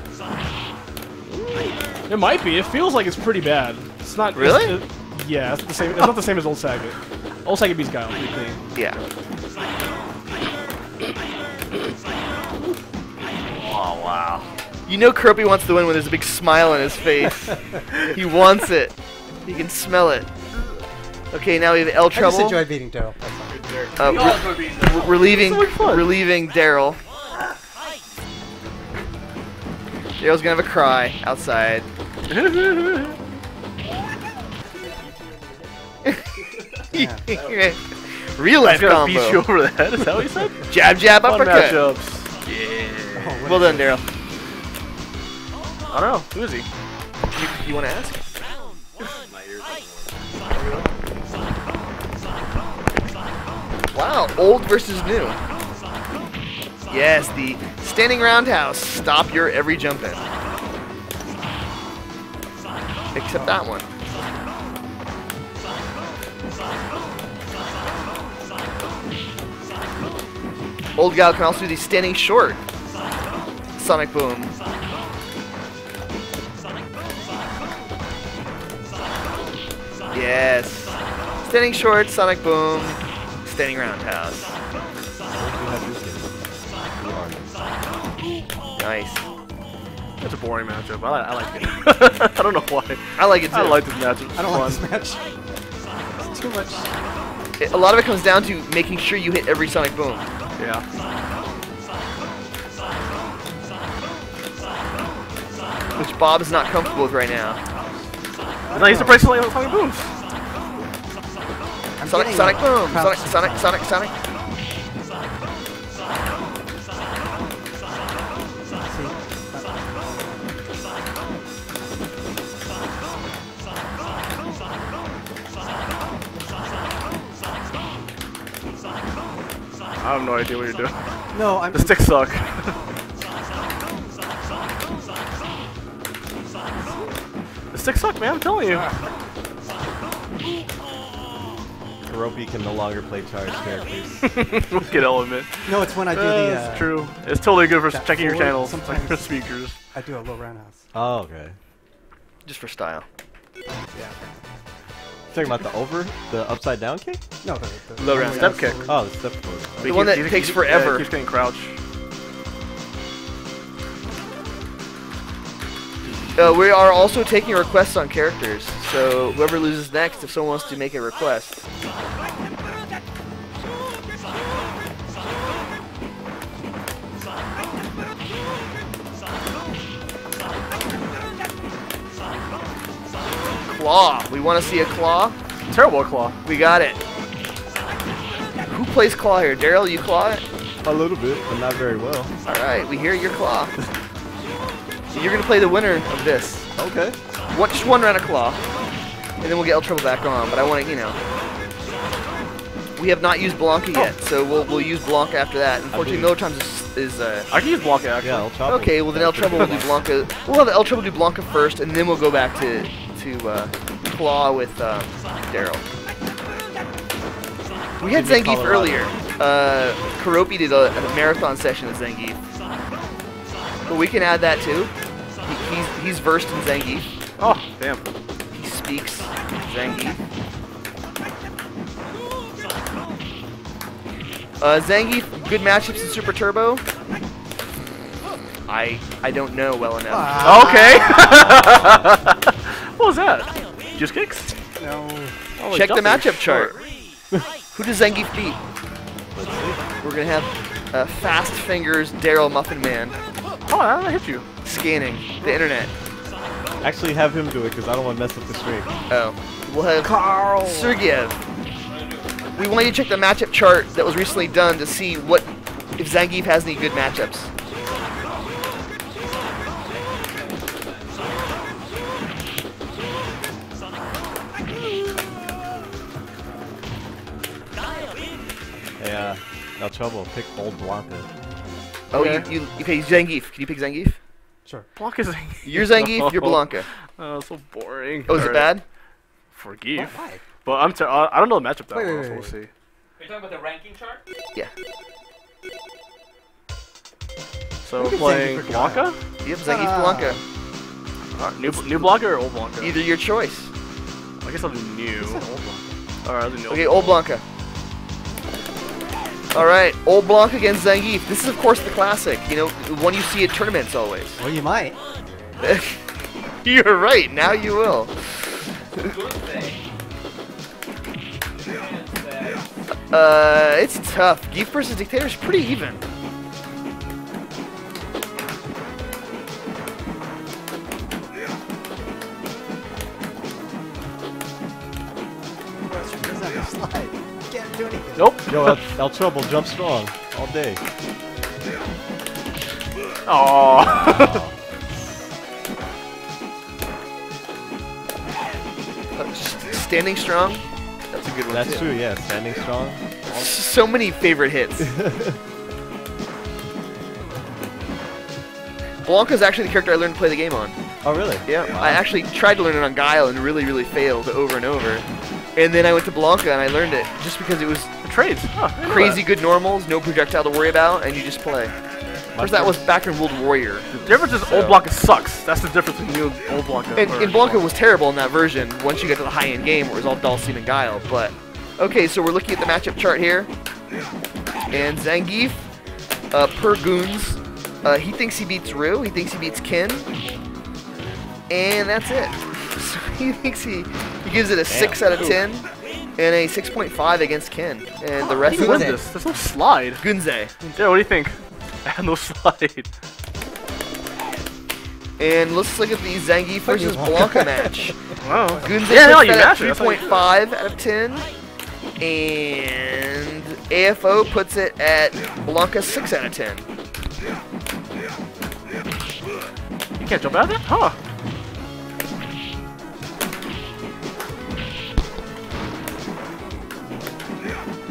B: It might be. It feels like it's pretty bad. It's not
C: Really?
B: Yeah, it's not the same. It's not the same as Old Saget. Old Saget beats Guile pretty clean.
C: Yeah.
A: Oh wow.
C: You know Kuroppi wants to win when there's a big smile on his face. He wants it. He can smell it. Okay, now we have L
G: I just
C: Trouble.
G: enjoyed beating Daryl.
C: Relieving
B: So much fun.
C: Daryl. Daryl's gonna have a cry outside. Real life
A: He's gonna beat you
C: combo.
A: over the head. Is that what you said?
C: Jab, jab,
A: Fun
C: uppercut.
A: matchups. Yeah.
G: Oh,
C: Well done, Daryl.
A: I don't know. Who is he?
C: You want to ask? Wow, old versus new. Yes, the standing roundhouse. Stop your every jump in. Except that one. Old gal can also do the standing short. Sonic Boom. Yes. Standing short, Sonic Boom, standing roundhouse. Nice.
A: That's a boring matchup. I like it. I don't know why.
C: I like it too.
A: I like this matchup. It's
G: I don't
A: fun.
G: like this match. It's too much.
C: A lot of it comes down to making sure you hit every Sonic Boom.
A: Yeah.
C: which Bob is not comfortable with right now.
B: No, he's surprised like Sonic Booms.
C: Sonic Boom! Sonic.
B: I have no idea what you're doing.
G: No, I'm.
B: The sticks suck. The sticks suck, man. I'm telling you.
A: Kuroppi can no longer play charged characters.
B: Wicked element.
G: No, it's when I do the.
B: It's true. It's totally good for
G: that
B: checking your
G: forward,
B: channels,
G: sometimes.
B: your speakers.
G: I do a low roundhouse.
A: Oh, okay.
C: Just for style.
G: Yeah.
A: Talking about the upside down kick?
G: No, the
C: Low round
B: step kick.
A: Oh, the step forward.
C: The one that takes forever.
B: Yeah, keeps getting crouch.
C: We are also taking requests on characters, so whoever loses next, if someone wants to make a request. Claw. We want to see a claw.
B: Terrible claw.
C: We got it. Who plays claw here? Daryl, you claw it?
A: A little bit, but not very well.
C: All right, we hear your claw. You're gonna play the winner of this.
A: Okay.
C: Just one round of claw, and then we'll get El Trouble back on. But I want to, you know, we have not used Blanca yet, so we'll use Blanca after that. Unfortunately, Miller Times is
B: I can use Blanca actually.
A: Yeah, El Trouble.
C: okay. Well, then El Trouble will do Blanca. We'll have El Trouble do Blanca first, and then we'll go back to Claw with Daryl. We had Zangief earlier. Kuroppi did a marathon session with Zangief. But we can add that too. He's versed in Zangief.
B: Oh, damn.
C: He speaks Zangief. Zangief, good matchups in Super Turbo. I don't know well enough.
B: Okay. What was that? Just kicks?
G: No.
B: Oh,
C: Check the
B: Justin
C: matchup
B: short.
C: chart. Who does Zangief beat? We're gonna have Fast Fingers Daryl Muffin Man
B: Oh, how did I hit you?
C: scanning the internet.
A: Actually, have him do it because I don't want to mess up the stream.
C: Oh. We'll have Carl Sergeyev. We want you to check the matchup chart that was recently done to see if Zangief has any good matchups.
A: Hey, El Trouble, pick old Blanca.
C: Oh,
B: Okay.
C: okay, Zangief. Can you pick Zangief?
G: Sure.
B: Blanca's Zangief.
C: You're Zangief, you're Blanca.
B: Oh, so boring.
C: Oh, is it bad?
B: Forgive.
G: Why?
B: But I don't know the matchup that
G: Wait,
B: well,
G: wait,
B: so
G: wait,
B: we'll see.
H: Are you talking about the ranking chart?
C: Yeah.
B: So
G: Look
B: we're
G: at
B: playing
G: Zangief for Guile.
B: Blanca?
C: Yep, Zangief, Blanca.
B: New Blanca or old Blanca?
C: Either your choice.
B: I guess I'll do new. Alright, I'll do new.
C: Okay, old Blanca. Alright, old Blanca against Zangief. This is, of course, the classic. You know, the one you see at tournaments always.
G: Well, you might.
C: You're right, now you will. It's tough. Geef versus Dictator is pretty even.
G: Doesn't have to slide. Can't do anything.
B: Nope.
A: Yo, El Trouble, jump strong all day.
B: Aww.
C: Standing strong. That's a good one.
A: That's
C: too.
A: true, yeah. Standing strong.
C: So many favorite hits. Blanca's actually the character I learned to play the game on.
A: Oh, really?
C: Yeah, I actually tried to learn it on Guile and really, really failed over and over. And then I went to Blanca and I learned it just because it was
B: Trades. Huh, I didn't know
C: crazy good normals, no projectile to worry about, and you just play. Of course, that was back in World Warrior.
B: that. The difference is old Blanca sucks. That's the difference between new and old Blanca.
C: And Blanca was terrible in that version once you get to the high-end game where it was all Dulcine and Guile. But, okay, so we're looking at the matchup chart here. And Zangief, per Goons, he thinks he beats Ryu, he thinks he beats Kin. And that's it. So he thinks he gives it a 6 out of 10 and a 6.5 against Kin. And the rest
B: Who
C: of
B: wins
C: it,
B: this? There's no slide.
C: Gunze.
B: Yeah, what do you think? No slide.
C: And let's look at the Zangief versus Blanca match.
A: Wow.
C: Gunze
A: Yeah, no,
C: puts
A: you
C: that at
A: matched it. That's how you-
C: 3.5 out of 10. And AFO puts it at Blanca 6 out of 10.
B: You can't jump out of that? Huh.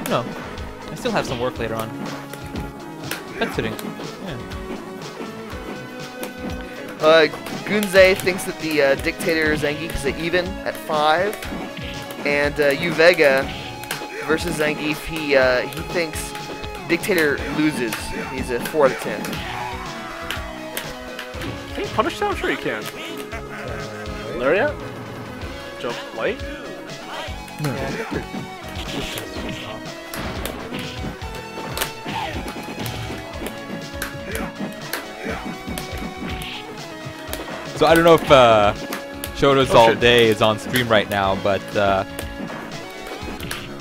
I: No. I still have some work later on. Pet sitting. Yeah.
C: Gunze thinks that the Dictator Zangief is even at 5. And Uvega versus Zangief, he thinks Dictator loses. He's a 4 out of 10.
B: Can you punish that? I'm sure you can. Lariat? Jump light?
G: Yeah, I think we're
I: So I don't know if Shoto's All Day is on stream right now, but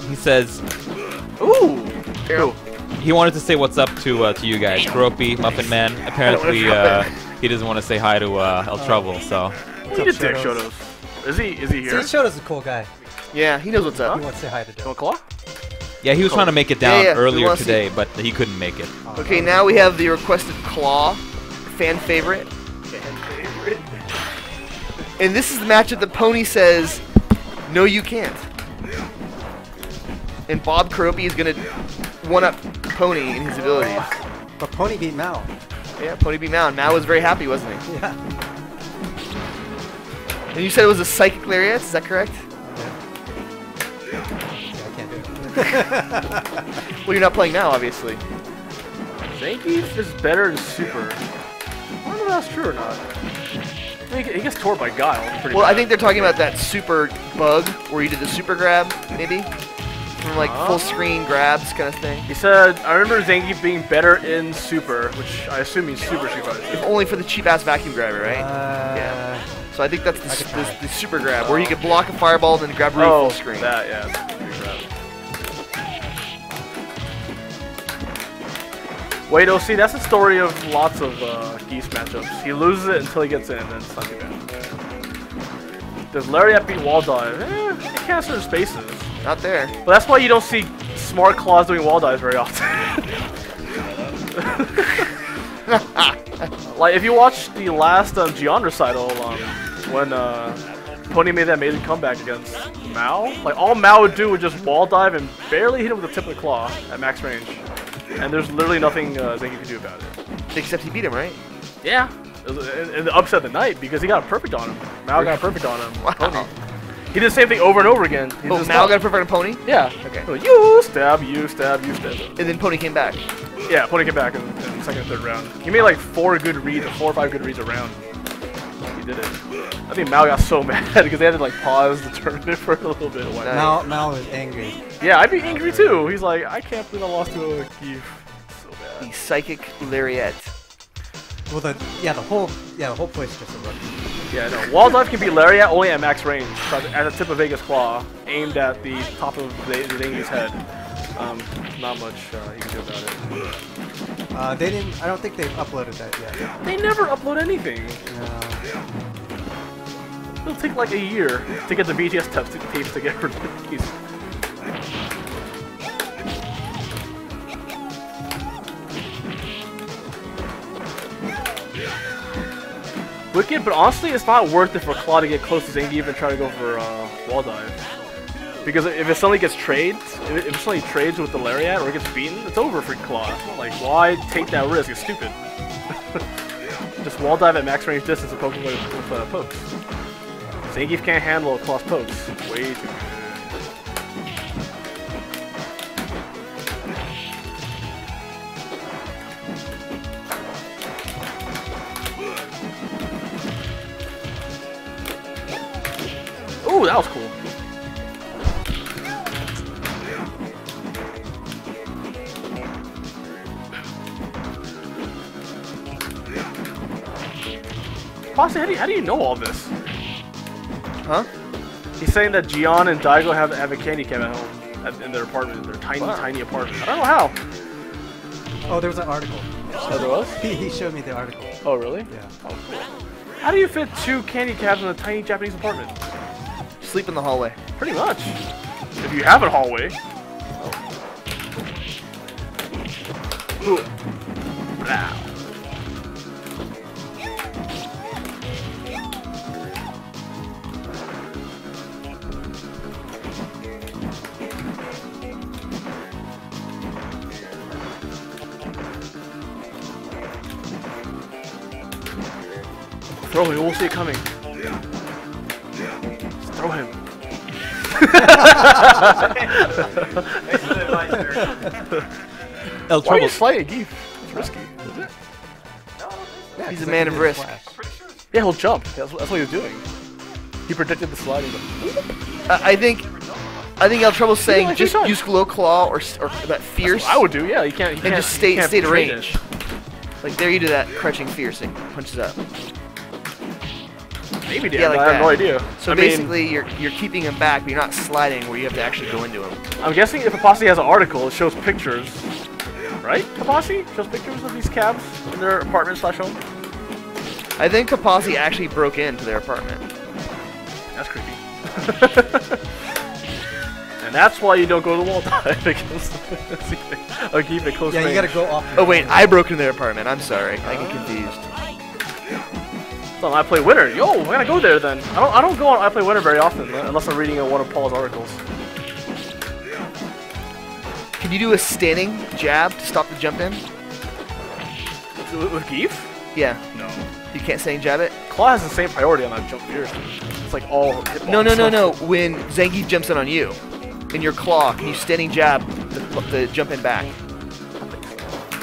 I: he says
B: Ooh!
C: Ooh.
I: he wanted to say what's up to you guys. Kuroppi, Muffin Man. Apparently he doesn't want to say hi to El Trouble, so.
B: He did take Shotos. Is he here?
G: See, Shoto's a cool guy.
C: Yeah, he knows what's up.
G: He wants to say hi to
B: You
G: Dylan.
B: want claw?
I: Yeah, he was trying to make it down
C: Yeah, we
I: earlier
C: wanna see-
I: today, but he couldn't make it.
C: Okay, now we have the requested Claw, fan favorite. And this is the matchup that Pony says, no you can't. And Bob Kuroppi is going to one-up Pony in his abilities.
G: But Pony beat Mao.
C: Yeah, Pony beat Mao. Mao was very happy, wasn't he?
G: Yeah.
C: And you said it was a Psychic Lariat, is that correct?
G: Yeah, I can't do it.
C: Well, you're not playing now, obviously.
B: Zangief is better in Super. I don't know if that's true or not. I mean, he gets tore by Guile. Pretty
C: Well, I
B: bad.
C: think they're talking about that super bug where you did the super grab, maybe? From like full screen grabs kind of thing.
B: He said, I remember Zangief being better in Super, which I assume means Super Street Fighter.
C: If only for the cheap-ass vacuum grabber, right?
G: Yeah.
C: So I think that's the super grab, where you could block a fireball and then grab Rui full screen.
B: That, yeah. Wait, oh, see, that's the story of lots of Geese matchups. He loses it until he gets in, and then it's not too bad. Does Lariat beat Wall Dive? It can't certain spaces.
C: Not there.
B: But that's why you don't see Smart Claws doing Wall Dives very often. Like, if you watch the last Gian recital, when Pony made that amazing comeback against Mao, like, all Mao would do was just Wall Dive and barely hit him with the tip of the claw at max range. And there's literally nothing Zangief can do about it.
C: Except he beat him, right?
B: Yeah. And the upset of the night, because he got a perfect on him. Mao got a perfect on him.
C: Wow.
B: Pony. He did the same thing over and over again. He
C: Oh,
B: just
C: Mao
B: stopped.
C: got a perfect on Pony?
B: Yeah.
C: Okay.
B: So, you stab, you stab, you stab.
C: And then Pony came back.
B: Yeah, Pony came back in the second and third round. He made like 4 or 5 good reads a round. He did it. I think Mao got so mad because they had to like pause the tournament for a little bit.
C: Nice.
G: Mao was angry.
B: Yeah, I'd be angry too. He's like, I can't believe I lost to a Geef. So bad.
C: The Psychic Lariat.
G: Well, the whole place just erupted.
B: Yeah, no. Wall Dive can be Lariat only at max range, but at the tip of Vega's Claw, aimed at the top of the Zangief's head. Not much you can do about it.
G: They didn't. I don't think they've uploaded that yet.
B: They never upload anything.
G: No.
B: It'll take like a year to get the BTS tapes to get rid of these. Wicked, but honestly, it's not worth it for Claw to get close to Zangief and try to go for Wall Dive. Because if it suddenly gets trades, if it suddenly trades with the Lariat or it gets beaten, it's over for Claw. Like, why take that risk? It's stupid. Just Wall Dive at max range distance and poking with pokes. Zangief can't handle Claw's pokes. Way too good. Ooh, that was cool. Posse, how do you know all this?
C: Huh?
B: He's saying that Gian and Daigo have a candy cane at home in their apartment, their tiny apartment. I don't know how.
G: Oh, there was an article.
B: Oh, there was?
G: He showed me the article.
B: Oh, really?
G: Yeah.
B: Oh, cool. How do you fit 2 candy cabs in a tiny Japanese apartment?
C: Sleep in the hallway.
B: Pretty much. If you have a hallway. Oh. Blah. Throw him, we'll see it coming. Just throw him.
I: El
B: Why are
I: Trouble.
B: you sliding, Geef? It's risky, is it?
C: Yeah, he's a man of risk.
B: Yeah, he'll jump. That's what he was doing. He predicted the sliding.
C: I think El Trouble's saying
B: like
C: just
B: he should.
C: use Glow Claw or that Fierce.
B: I would do, yeah. You can't.
C: And just stay
B: can't
C: to
B: train
C: range.
B: it.
C: Like there you do that crouching Fierce and punches up.
B: Maybe did.
C: Yeah, like
B: I have
C: that.
B: no idea.
C: So
B: I mean,
C: basically, you're keeping him back, but you're not sliding where you have to actually go into him.
B: I'm guessing if Kapasi has an article, it shows pictures, right? Kapasi shows pictures of these cabs in their apartment/home.
C: I think Kapasi actually broke into their apartment.
B: That's creepy. And that's why you don't go to the wall dive because I'll keep it close.
G: Yeah, you
B: range.
G: gotta go off.
C: Oh wait, I broke into their apartment. I'm sorry, I get confused.
B: So I play Winter. Yo, I gotta go there then. I don't go on I Play Winter very often unless I'm reading one of Paul's articles.
C: Can you do a standing jab to stop the jump in?
B: With Geef?
C: Yeah.
B: No.
C: You can't standing jab it?
B: Claw has the same priority on that jump here. It's like all hit
C: No. When Zangief jumps in on you, in your claw, can you standing jab the jump in back?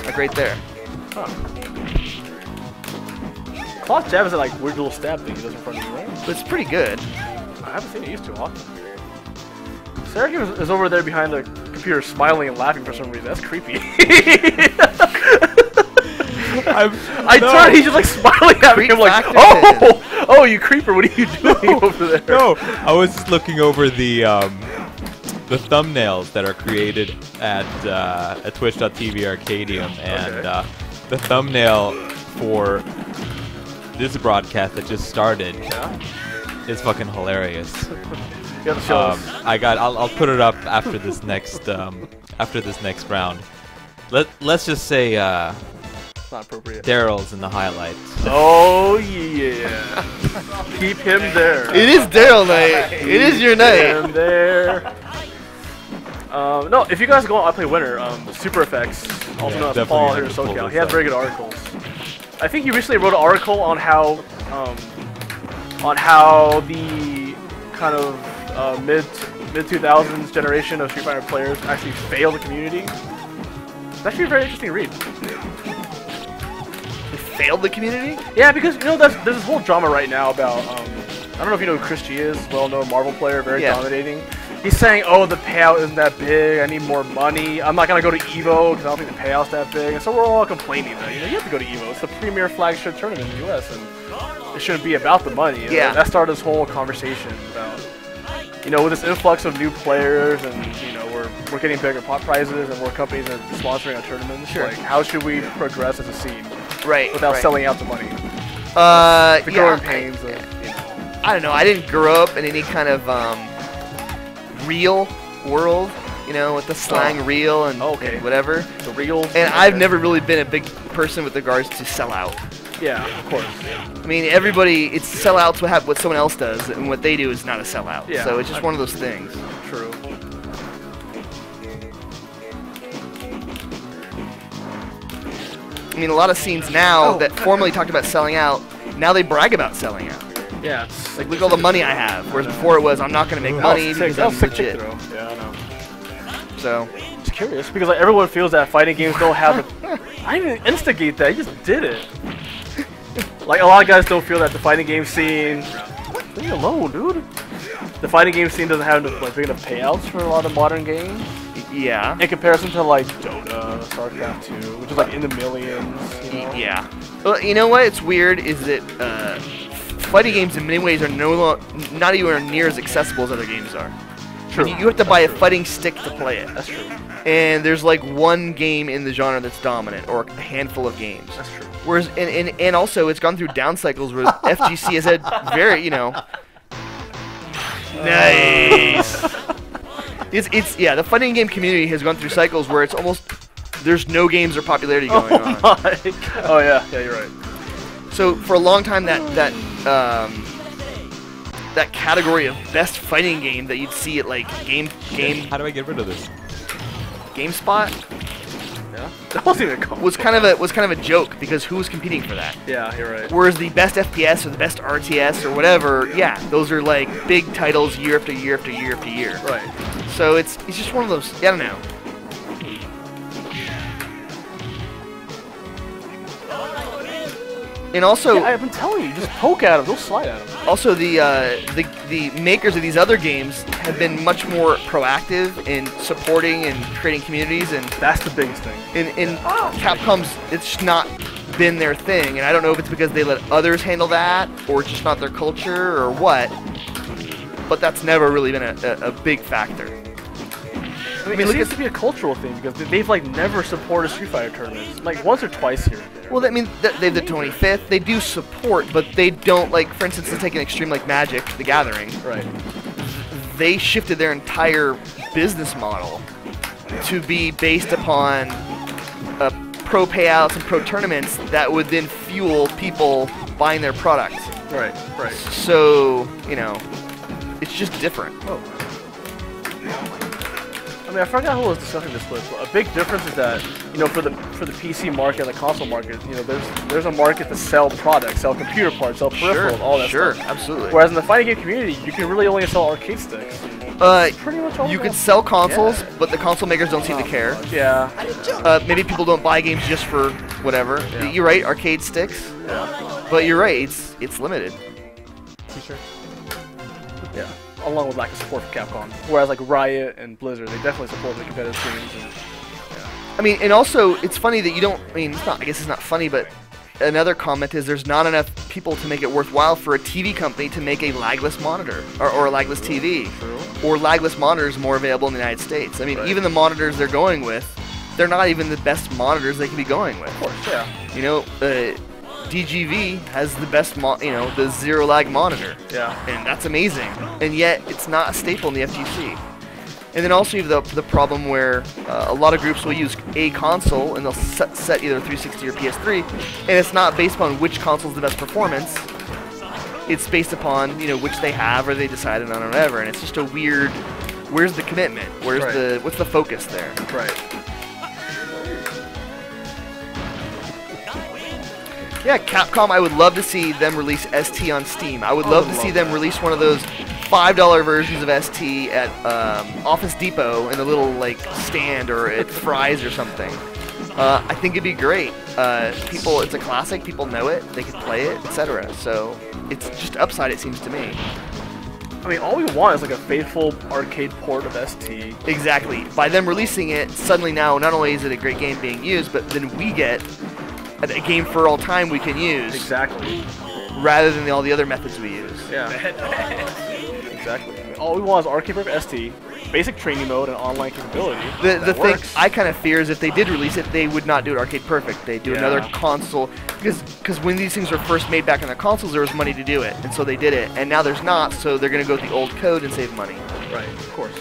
C: Like right there.
B: Huh. Claw's jab is that like weird little stab thing he does in front of you, right?
C: But it's pretty good.
B: I haven't seen it used too often. Sarah is over there behind the computer smiling and laughing for some reason. That's creepy. I turned, he's just like smiling at me. I'm like, oh, you creeper, what are you doing over there?
I: No, I was just looking over the thumbnails that are created at Twitch.tv Arkadeum, and the thumbnail for this broadcast that just started is fucking hilarious.
B: You have to show us.
I: I'll put it up after this next round. Let's just say
B: It's not appropriate.
I: Daryl's in the highlights.
B: Oh yeah. Keep him there.
C: It is Daryl night. It is your night.
B: Keep him there. No, if you guys go on I Play Winter, Super Effects, also known as Paul here in SoCal, he has very good articles. I think he recently wrote an article on how the kind of mid 2000s generation of Street Fighter players actually failed the community. It's actually a very interesting read.
C: They failed the community?
B: Yeah, because you know there's this whole drama right now about I don't know if you know who Chris G is, well-known Marvel player, very dominating. He's saying, oh, the payout isn't that big, I need more money, I'm not going to go to EVO because I don't think the payout's that big, and so we're all complaining that, you know, you have to go to EVO, it's the premier flagship tournament in the US, and it shouldn't be about the money. And that started this whole conversation about, you know, with this influx of new players, and, you know, we're getting bigger pot prizes, and more companies are sponsoring our tournaments, like, how should we progress as a scene? Without selling out the money? The growing pains of, you know.
C: I don't know, I didn't grow up in any kind of, real world, you know, with the slang real and whatever.
B: The real.
C: And I've never really been a big person with regards to sell out.
B: Yeah, of course.
C: I mean, everybody, it's sellouts what someone else does, and what they do is not a sellout.
B: Yeah,
C: so it's just one of those things.
B: True.
C: I mean, a lot of scenes now that formerly talked about selling out, now they brag about selling out.
B: Yeah, it's
C: like, look at all the money I have. Whereas before it was, I'm not going to make money because I'm legit.
B: Yeah, I know.
C: So,
B: it's curious because like everyone feels that fighting games don't have the. I didn't instigate that. You just did it. Like a lot of guys don't feel that the fighting game scene. Leave me alone, dude. The fighting game scene doesn't have enough, like big enough payouts for a lot of modern games.
C: Yeah.
B: In comparison to like Dota, StarCraft 2, which is like in the millions. You know?
C: Yeah. Well, you know what? It's weird is that fighting games in many ways are not even near as accessible as other games are.
B: true.
C: You have to buy a fighting stick to play it.
B: That's true.
C: And there's like one game in the genre that's dominant, or a handful of games.
B: That's true.
C: Whereas, and also, it's gone through down cycles where FGC has had very, you know. Nice. It's yeah. The fighting game community has gone through cycles where it's almost there's no games or popularity going on.
B: Oh yeah, you're right.
C: So for a long time, that category of best fighting game that you'd see at like game.
I: How do I get rid of this?
C: GameSpot.
B: Yeah. That wasn't even a
C: was kind of a joke because who was competing for that?
B: Yeah, you're right.
C: Whereas the best FPS or the best RTS or whatever, yeah, those are like big titles year after year after year after year.
B: Right.
C: So it's just one of those. I don't know. And also,
B: yeah, I've been telling you, just poke at them, they'll slide at them.
C: Also, the makers of these other games have been much more proactive in supporting and creating communities, and
B: that's the biggest thing.
C: In Capcom's, it's just not been their thing, and I don't know if it's because they let others handle that, or it's just not their culture, or what. But that's never really been a big factor.
B: I mean, it seems to be a cultural thing because they've like never supported Street Fighter tournaments, like once or twice here and there.
C: Well, I mean, they have the 25th. They do support, but they don't like. For instance, let's take an extreme like Magic: The Gathering.
B: Right.
C: They shifted their entire business model to be based upon pro payouts and pro tournaments that would then fuel people buying their product.
B: Right. Right.
C: So you know, it's just different.
B: Oh. I mean, I forgot who was discussing this with, but a big difference is that, you know, for the PC market and the console market, you know, there's a market to sell products, sell computer parts, sell peripherals, all that stuff.
C: Sure, absolutely.
B: Whereas in the fighting game community, you can really only sell arcade sticks. Pretty much all
C: you could sell consoles, but the console makers don't seem to care.
B: Yeah.
C: Maybe people don't buy games just for whatever.
B: Yeah.
C: You're right, arcade sticks.
B: Yeah.
C: But you're right, it's limited.
B: T-shirt. Yeah. Along with lack of support for Capcom. Whereas like Riot and Blizzard, they definitely support the competitive scenes. And, yeah.
C: I mean, and also, it's funny that you don't, I mean, it's not, I guess it's not funny, but another comment is there's not enough people to make it worthwhile for a TV company to make a lagless monitor, or a lagless TV.
B: True.
C: Or lagless monitors more available in the United States. I mean, even the monitors they're going with, they're not even the best monitors they can be going with.
B: Of course, yeah.
C: You know, DGV has the best, the zero lag monitor.
B: Yeah.
C: And that's amazing. And yet, it's not a staple in the FGC. And then also you have the problem where a lot of groups will use a console and they'll set either 360 or PS3, and it's not based upon which console is the best performance. It's based upon, you know, which they have or they decided on or whatever. And it's just a weird, where's the commitment? Where's what's the focus there?
B: Right.
C: Yeah, Capcom, I would love to see them release ST on Steam. I would love to see them release one of those $5 versions of ST at Office Depot in a little like stand or at Fry's or something. I think it'd be great. It's a classic. People know it. They can play it, etc. So it's just upside, it seems to me.
B: I mean, all we want is like a faithful arcade port of ST.
C: Exactly. By them releasing it, suddenly now not only is it a great game being used, but then we get a game for all time we can use.
B: Exactly.
C: Rather than all the other methods we use.
B: Yeah. Exactly. I mean, all we want is arcade port of ST, basic training mode, and online capability.
C: The thing I kind of fear is if they did release it, they would not do it arcade perfect. They'd do another console, because when these things were first made back on the consoles, there was money to do it, and so they did it. And now there's not, so they're going to go with the old code and save money.
B: Right, of course.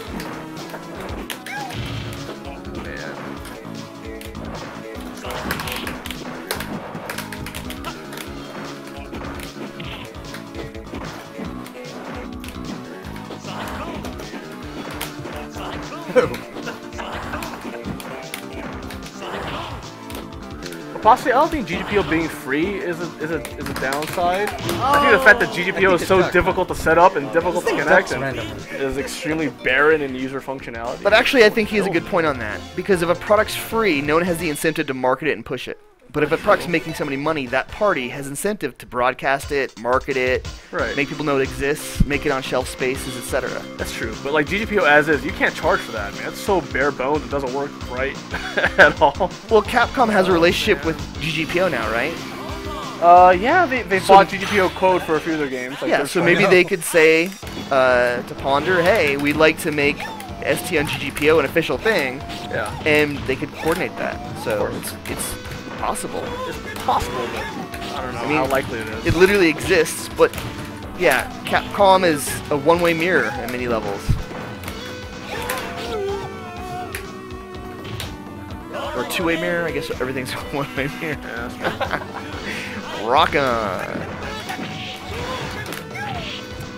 B: Possibly, I don't think GGPO being free is a downside. I think the fact that GGPO is so difficult to set up and difficult to connect and is extremely barren in user functionality.
C: But actually, I think he has a good point on that. Because if a product's free, no one has the incentive to market it and push it. But if a product's making somebody money, that party has incentive to broadcast it, market it, make people know it exists, make it on shelf spaces, etc.
B: That's true. But like GGPO as is, you can't charge for that, man. It's so bare bones, it doesn't work right at all.
C: Well, Capcom has a relationship with GGPO now, right?
B: Yeah, they bought GGPO code for a few of their games. Like
C: yeah, so maybe they could say, to ponder, hey, we'd like to make ST on GGPO an official thing,
B: Yeah.
C: and they could coordinate that. So it's possible.
B: It's possible, but I don't know
C: I mean,
B: how likely it is.
C: It literally exists, but yeah, Capcom is a one-way mirror at many levels. Or a two-way mirror, I guess everything's a one-way mirror.
B: Yeah, that's true.
C: Rock on.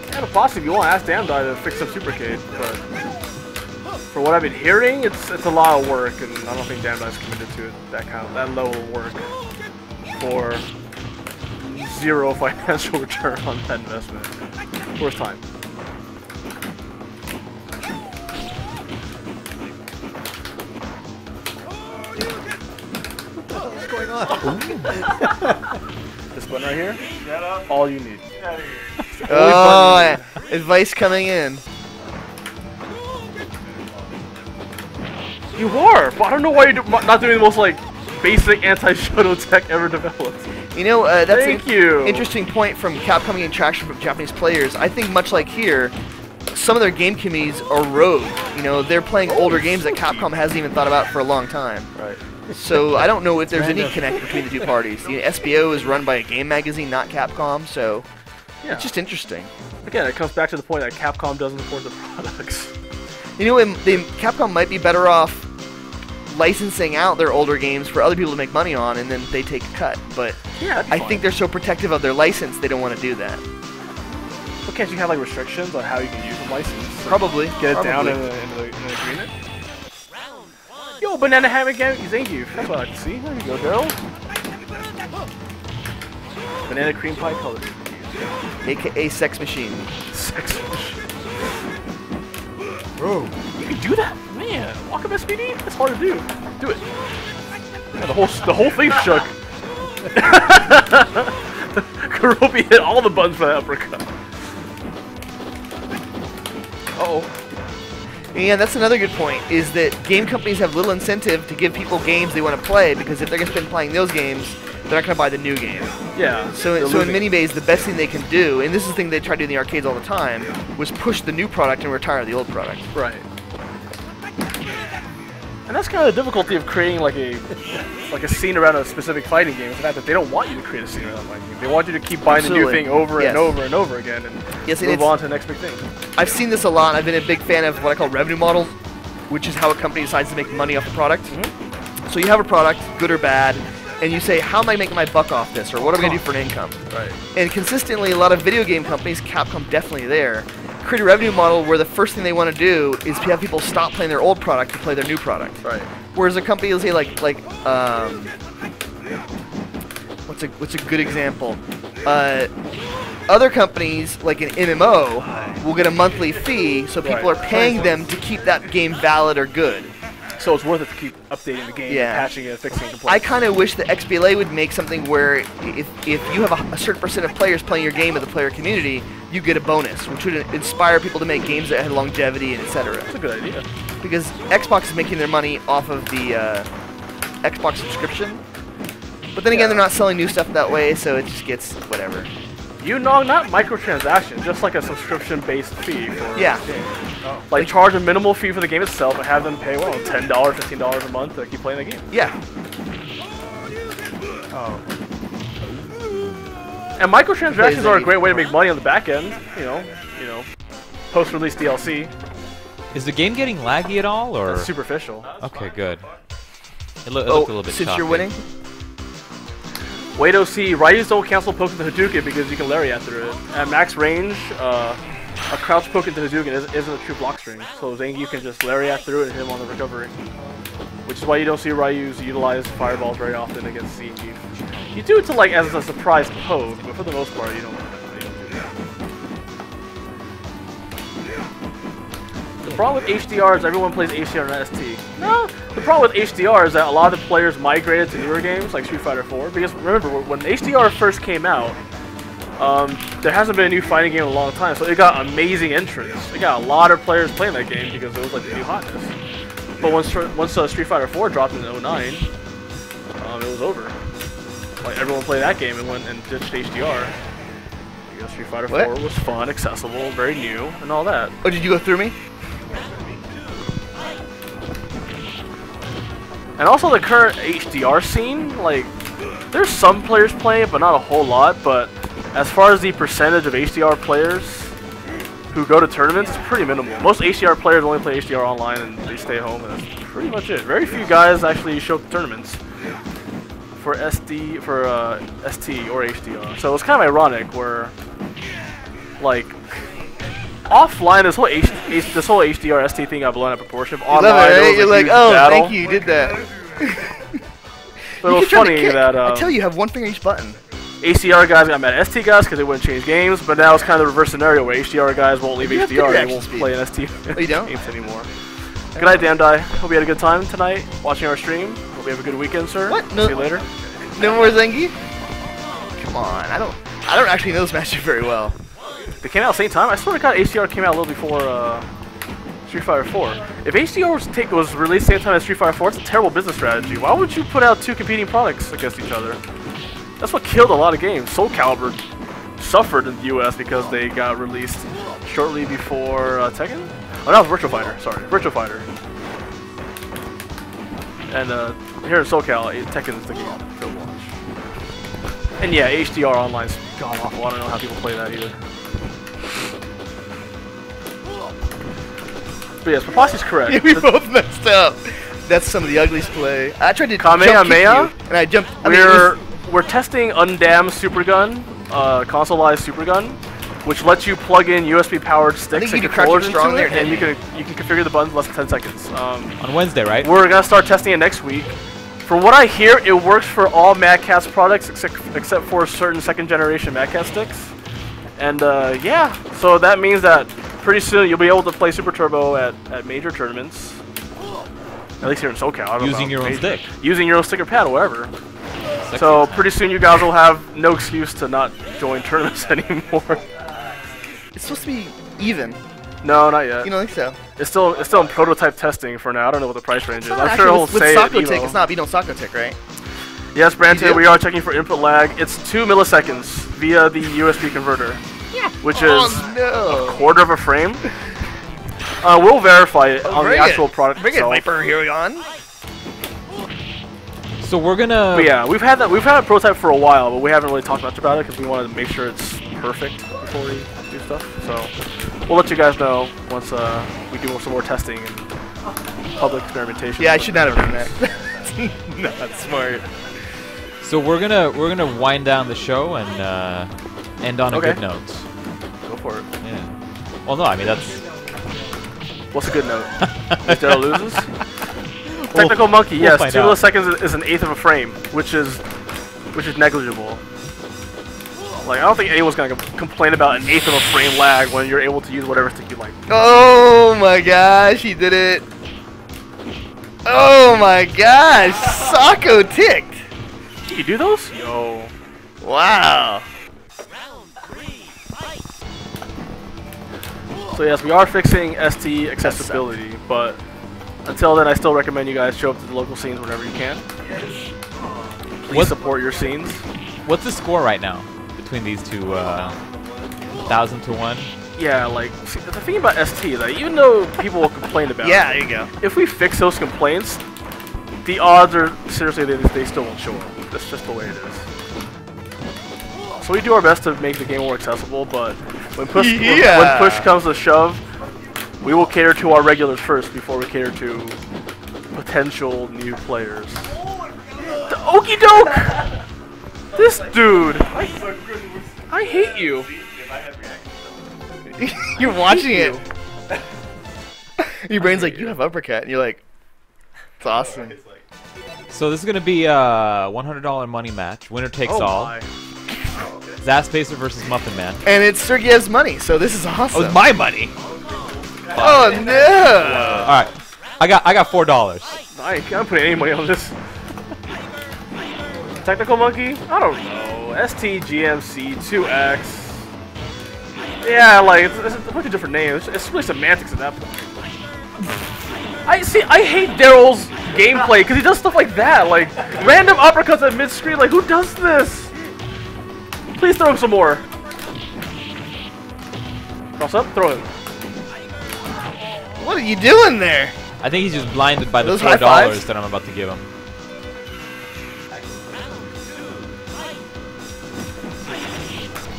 B: Yeah, but possibly you want to ask Damdai to fix up Supercade, but for what I've been hearing, it's a lot of work, and I don't think Damdai's committed to it, that level of work for zero financial return on that investment. Worth time.
I: What's going on?
B: This button right here, all you need.
C: Oh, advice coming in.
B: You are, but I don't know why you're not doing the most like basic anti-Shoto tech ever developed.
C: You know, that's
B: Thank
C: an
B: you.
C: interesting point from Capcom getting traction from Japanese players. I think much like here, some of their game committees are rogue. You know, they're playing older games that Capcom hasn't even thought about for a long time.
B: Right.
C: So I don't know if there's any connect between the two parties. You know, SBO is run by a game magazine, not Capcom, so
B: Yeah.
C: it's just interesting.
B: Again, it comes back to the point that Capcom doesn't support the products.
C: You know, Capcom might be better off licensing out their older games for other people to make money on, and then they take a cut. But
B: Yeah,
C: I think they're so protective of their license, they don't want to do that.
B: But can't you have like restrictions on how you can use the license? Like,
C: Probably.
B: Get it down
C: probably.
B: in an agreement? Yo, banana hammock game, thank you. That's what I like to see. There you go, Daryl. Banana cream pie colored.
C: AKA Sex Machine.
B: Sex.
I: Bro.
B: You can do that? Man, walk up SPD? That's hard to do. Do it. Yeah, the whole thing shook. Kuroppi hit all the buttons for that uppercut. Uh-oh.
C: Yeah, that's another good point, is that game companies have little incentive to give people games they want to play, because if they're going to spend playing those games, they're not going to buy the new game.
B: Yeah.
C: So in many ways, the best thing they can do, and this is the thing they try to do in the arcades all the time, was push the new product and retire the old product.
B: Right. And that's kind of the difficulty of creating like a scene around a specific fighting game. Is the fact that they don't want you to create a scene around a fighting game. They want you to keep buying the new thing over and over and over again, and move on to the next big thing.
C: I've seen this a lot. I've been a big fan of what I call revenue models, which is how a company decides to make money off the product. So you have a product, good or bad, and you say, how am I making my buck off this, or what am I going to do for an income?
B: Right.
C: And consistently, a lot of video game companies, Capcom definitely there, create a revenue model where the first thing they want to do is have people stop playing their old product to play their new product.
B: Right.
C: Whereas a company will say what's a good example? Other companies, like an MMO, will get a monthly fee, so people are paying them to keep that game valid or good.
B: So it's worth it to keep updating the game, patching it, fixing it.
C: I kind of wish the XBLA would make something where if you have a certain percent of players playing your game in the player community, you get a bonus, which would inspire people to make games that had longevity and etc.
B: That's a good idea.
C: Because Xbox is making their money off of the Xbox subscription. But then again, they're not selling new stuff that way, so it just gets whatever.
B: You know, not microtransactions, just like a subscription-based fee for the game.
C: Oh.
B: Like charge a minimal fee for the game itself and have them pay, well, $10, $15 a month to keep playing the game.
C: Yeah.
B: Oh. And microtransactions are a great way to make money on the back end. You know, post-release DLC.
I: Is the game getting laggy at all, or
B: That's superficial?
I: Okay, good. It looked a little bit.
C: Since
I: choppy.
C: you're winning.
B: Wait to see. Ryu's don't cancel poke into Hadouken because you can lariat through it. At max range, a crouch poke into Hadouken isn't a true block string, so Zangief can just lariat through it and hit him on the recovery. Which is why you don't see Ryu's utilize fireballs very often against Zangief. You do it to like as a surprise poke, but for the most part you don't do that. The problem with HDR is everyone plays HDR on ST. No, the problem with HDR is that a lot of the players migrated to newer games like Street Fighter 4. Because remember, when HDR first came out, there hasn't been a new fighting game in a long time, so it got amazing entrance. It got a lot of players playing that game because it was like the new hotness. But once Street Fighter 4 dropped in 2009, it was over. Like everyone played that game and went and ditched HDR. Because Street Fighter 4 was fun, accessible, very new, and all that.
C: Oh, did you go through me?
B: And also the current HDR scene, like, there's some players playing it, but not a whole lot. But as far as the percentage of HDR players who go to tournaments, it's pretty minimal. Most HDR players only play HDR online and they stay home, and that's pretty much it. Very few guys actually show up to tournaments for ST or HDR. So it's kind of ironic where, like, offline this whole HDR ST thing got blown out of proportion. Online,
C: right? You're like, oh,
B: battle.
C: thank you, you did that.
B: But it was funny that
C: I tell you have one finger each button.
B: HDR guys got mad at ST guys because they wouldn't change games, but now it's kind of the reverse scenario where HDR guys won't leave HDR, they won't play an ST
C: you don't?
B: games anymore. Good night, Damdai. Hope you had a good time tonight watching our stream. Hope you have a good weekend, sir.
C: What? No,
B: see you later.
C: No more Zengi? Come on, I don't actually know this matchup very well.
B: They came out at the same time? I swear to God HDR came out a little before Street Fighter 4. If HDR was released at the same time as Street Fighter 4, it's a terrible business strategy. Why would you put out two competing products against each other? That's what killed a lot of games. Soul Calibur suffered in the US because they got released shortly before Tekken? Oh, that was Virtua Fighter. Sorry, Virtua Fighter. And here in SoCal, Tekken is the game to launch. And yeah, HDR Online's god awful. I don't know how people play that either. But yes, Papassi's correct.
C: Yeah, we both messed up. That's some of the ugliest play. I tried to
B: Kamehameha,
C: jump kick you, and I jumped.
B: We're testing undammed Supergun, consoleized Supergun, which lets you plug in USB-powered sticks and controllers into it, and you can configure the buttons in less than 10 seconds.
I: On Wednesday, right?
B: We're gonna start testing it next week. From what I hear, it works for all Mad Catz products except for certain second-generation Mad Catz sticks. And yeah, so that means that pretty soon you'll be able to play Super Turbo at major tournaments. At least here in SoCal. I don't know
I: using your own stick.
B: Using your own stick or pad or whatever. So pretty soon you guys will have no excuse to not join tournaments anymore.
C: It's supposed to be even.
B: No, not yet.
C: You don't think so?
B: It's still in prototype testing for now. I don't know what the price range is. I'm
C: Actually,
B: sure he'll say it.
C: It's not beat on Sakotic, right?
B: Yes, Branton, we are checking for input lag. It's 2 milliseconds via the USB converter. Yeah. Which is a quarter of a frame. We'll verify it on the actual product
C: itself. Bring it, Viper. Here we on.
I: So we're gonna.
B: But yeah, we've had a prototype for a while, but we haven't really talked much about it because we wanted to make sure it's perfect before we do stuff. So we'll let you guys know once we do some more testing and public experimentation.
C: Yeah, I should not have done that. That's not smart.
I: So we're gonna wind down the show and end on a good note.
B: Go for it.
I: Yeah. Well, no, I mean that's.
B: What's a good note? If Daryl loses. Technical Monkey, yes, 2 milliseconds is an eighth of a frame, which is negligible. Like, I don't think anyone's gonna complain about an eighth of a frame lag when you're able to use whatever stick you like.
C: Oh my gosh, he did it! Oh my gosh, Sako ticked!
B: You do those? Yo.
C: Wow.
B: So yes, we are fixing ST accessibility, but until then, I still recommend you guys show up to the local scenes whenever you can. Please support your scenes.
I: What's the score right now between these two? 1,000 to 1.
B: Yeah, like see, the thing about ST is that even though people will complain about
C: there you go.
B: If we fix those complaints, the odds are seriously they still won't show up. That's just the way it is. So we do our best to make the game more accessible, but when push comes to shove, we will cater to our regulars first before we cater to potential new players. The Okie doke! This dude! I hate you.
C: You're watching it. Your brain's like, you have uppercut, and you're like, it's awesome.
I: So this is gonna be a $100 money match. Winner takes all.
B: My.
I: Zaspacer versus Muffin Man.
C: And it's Sergey's money, so this is awesome.
I: Oh, it's my money.
C: Oh no!
I: All right, I got $4.
B: I can't put any money on this. Technical Monkey? I don't know. ST GMC 2X. Yeah, like it's a bunch of different names. It's really semantics at that point. I hate Daryl's gameplay because he does stuff like that, like random uppercuts at mid-screen. Like, who does this? Please throw him some more. Cross up, throw it.
J: What are you doing there?
I: I think he's just blinded by the
J: Those high
I: $4
J: fives?
I: that I'm about to give him.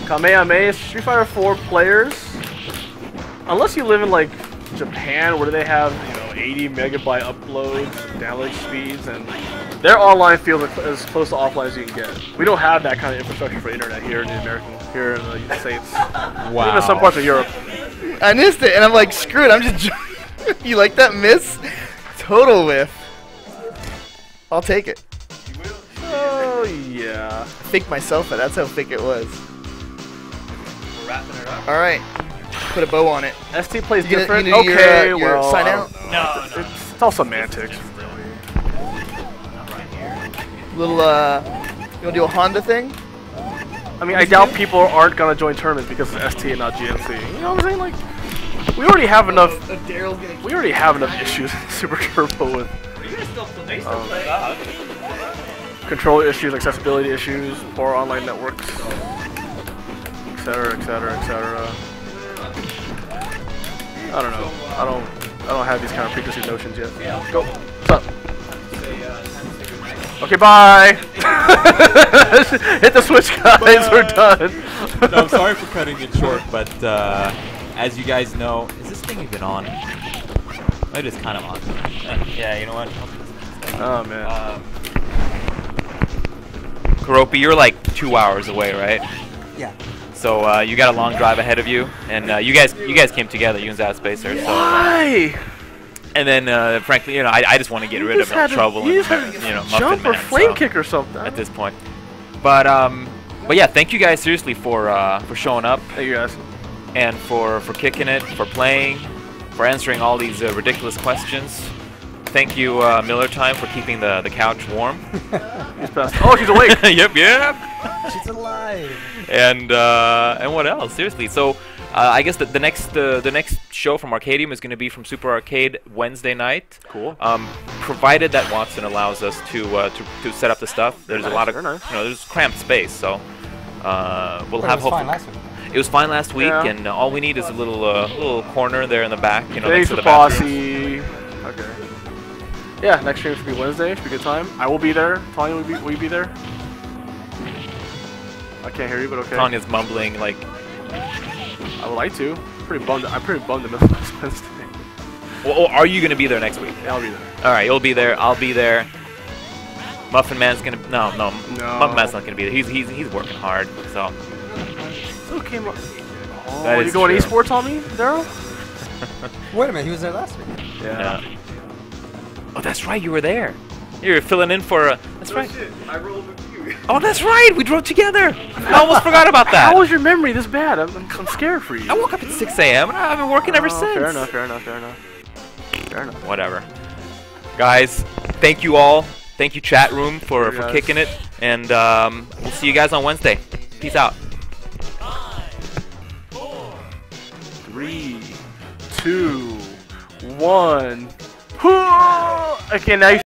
B: Kamehameha Street Fighter 4 players, unless you live in like Japan where they have 80 megabyte uploads, download speeds, and their online field is as close to offline as you can get. We don't have that kind of infrastructure for internet here in the United States.
I: Wow.
B: Even in some parts of Europe.
J: I missed it, and I'm like, screw it. I'm just. You like that miss? Total whiff. I'll take it.
B: Oh yeah.
J: Fake myself, but that's how fake it was.
H: We're wrapping it up.
J: All right. Put a bow on it.
B: ST plays
J: You gonna-
B: different.
J: you do
B: Okay,
J: your
B: well,
J: sign out?
H: No,
B: it's all semantics, really.
J: Little you wanna do a Honda thing?
B: I mean, I doubt people aren't gonna join tournaments because it's ST and not GNC. You know what I'm saying? Like, we already have enough.
C: Daryl's gonna.
B: We already have enough issues in Super Turbo with
H: you guys still play God.
B: controller issues, accessibility issues, poor online networks, etc., etc., etc. I don't know. I don't have these kind of preconceived notions yet. Go. What's up? Okay, bye. Hit the switch, guys. We're done.
I: No, I'm sorry for cutting it short, but as you guys know, is this thing even on? It is kind of on. Yeah, you know what?
B: Oh man.
F: Kuroppi, you're like 2 hours away, right?
G: Yeah.
F: So you got a long drive ahead of you, and you guys came together, you and Zaspacer. So,
B: Why?
F: and then frankly, I just want to get rid of all trouble and Muffin
B: Jump or
F: Man,
B: flame
F: so,
B: kick or something.
F: at this point. But yeah, thank you guys seriously for showing up
B: Thank you guys.
F: and for kicking it, for playing, for answering all these ridiculous questions. Thank you, Miller Time, for keeping the couch warm.
B: He's passed. Oh, she's awake.
F: Yep.
G: She's alive.
F: And what else? Seriously. So I guess the next show from Arkadeum is going to be from Super Arcade Wednesday night.
B: Cool.
F: Provided that Watson allows us to set up the stuff. There's a lot of
B: Very nice.
F: there's cramped space, so we'll
G: But
F: have
G: it was fine
F: hopefully.
G: last week.
F: It was fine last week,
B: Yeah.
F: and all we need is a little corner there in the back, next
B: Thanks
F: to
B: to
F: the bathroom.
B: Posse. Okay. Yeah, next stream should be Wednesday. Should be a good time. I will be there. Tanya, will you be there? I can't hear you, but okay.
F: Tanya's mumbling like.
B: I would like to. I'm pretty bummed to miss last Wednesday.
F: Well, are you going to be there next week?
B: Yeah, I'll be there.
F: All right, you'll be there. I'll be there. Muffin Man's gonna no. Muffin Man's not gonna be there. He's working hard. So
B: Still came up. Oh,
F: That
B: you
F: is
B: going
F: true.
B: esports on me, Daryl?
G: Wait a minute, he was there last week.
F: yeah. Oh, that's right. You were there. You were filling in for. That's right.
A: I rolled with you.
F: Oh, that's right. We drove together. I almost forgot about that.
B: How was your memory this bad? I'm scared for you.
F: I woke up at 6 a.m. and I've been working ever since.
B: Fair enough.
F: Whatever. Guys, thank you all. Thank you, chat room, for
B: guys.
F: kicking it. And we'll see you guys on Wednesday. Peace out.
B: 3, 2, 1. Okay, now you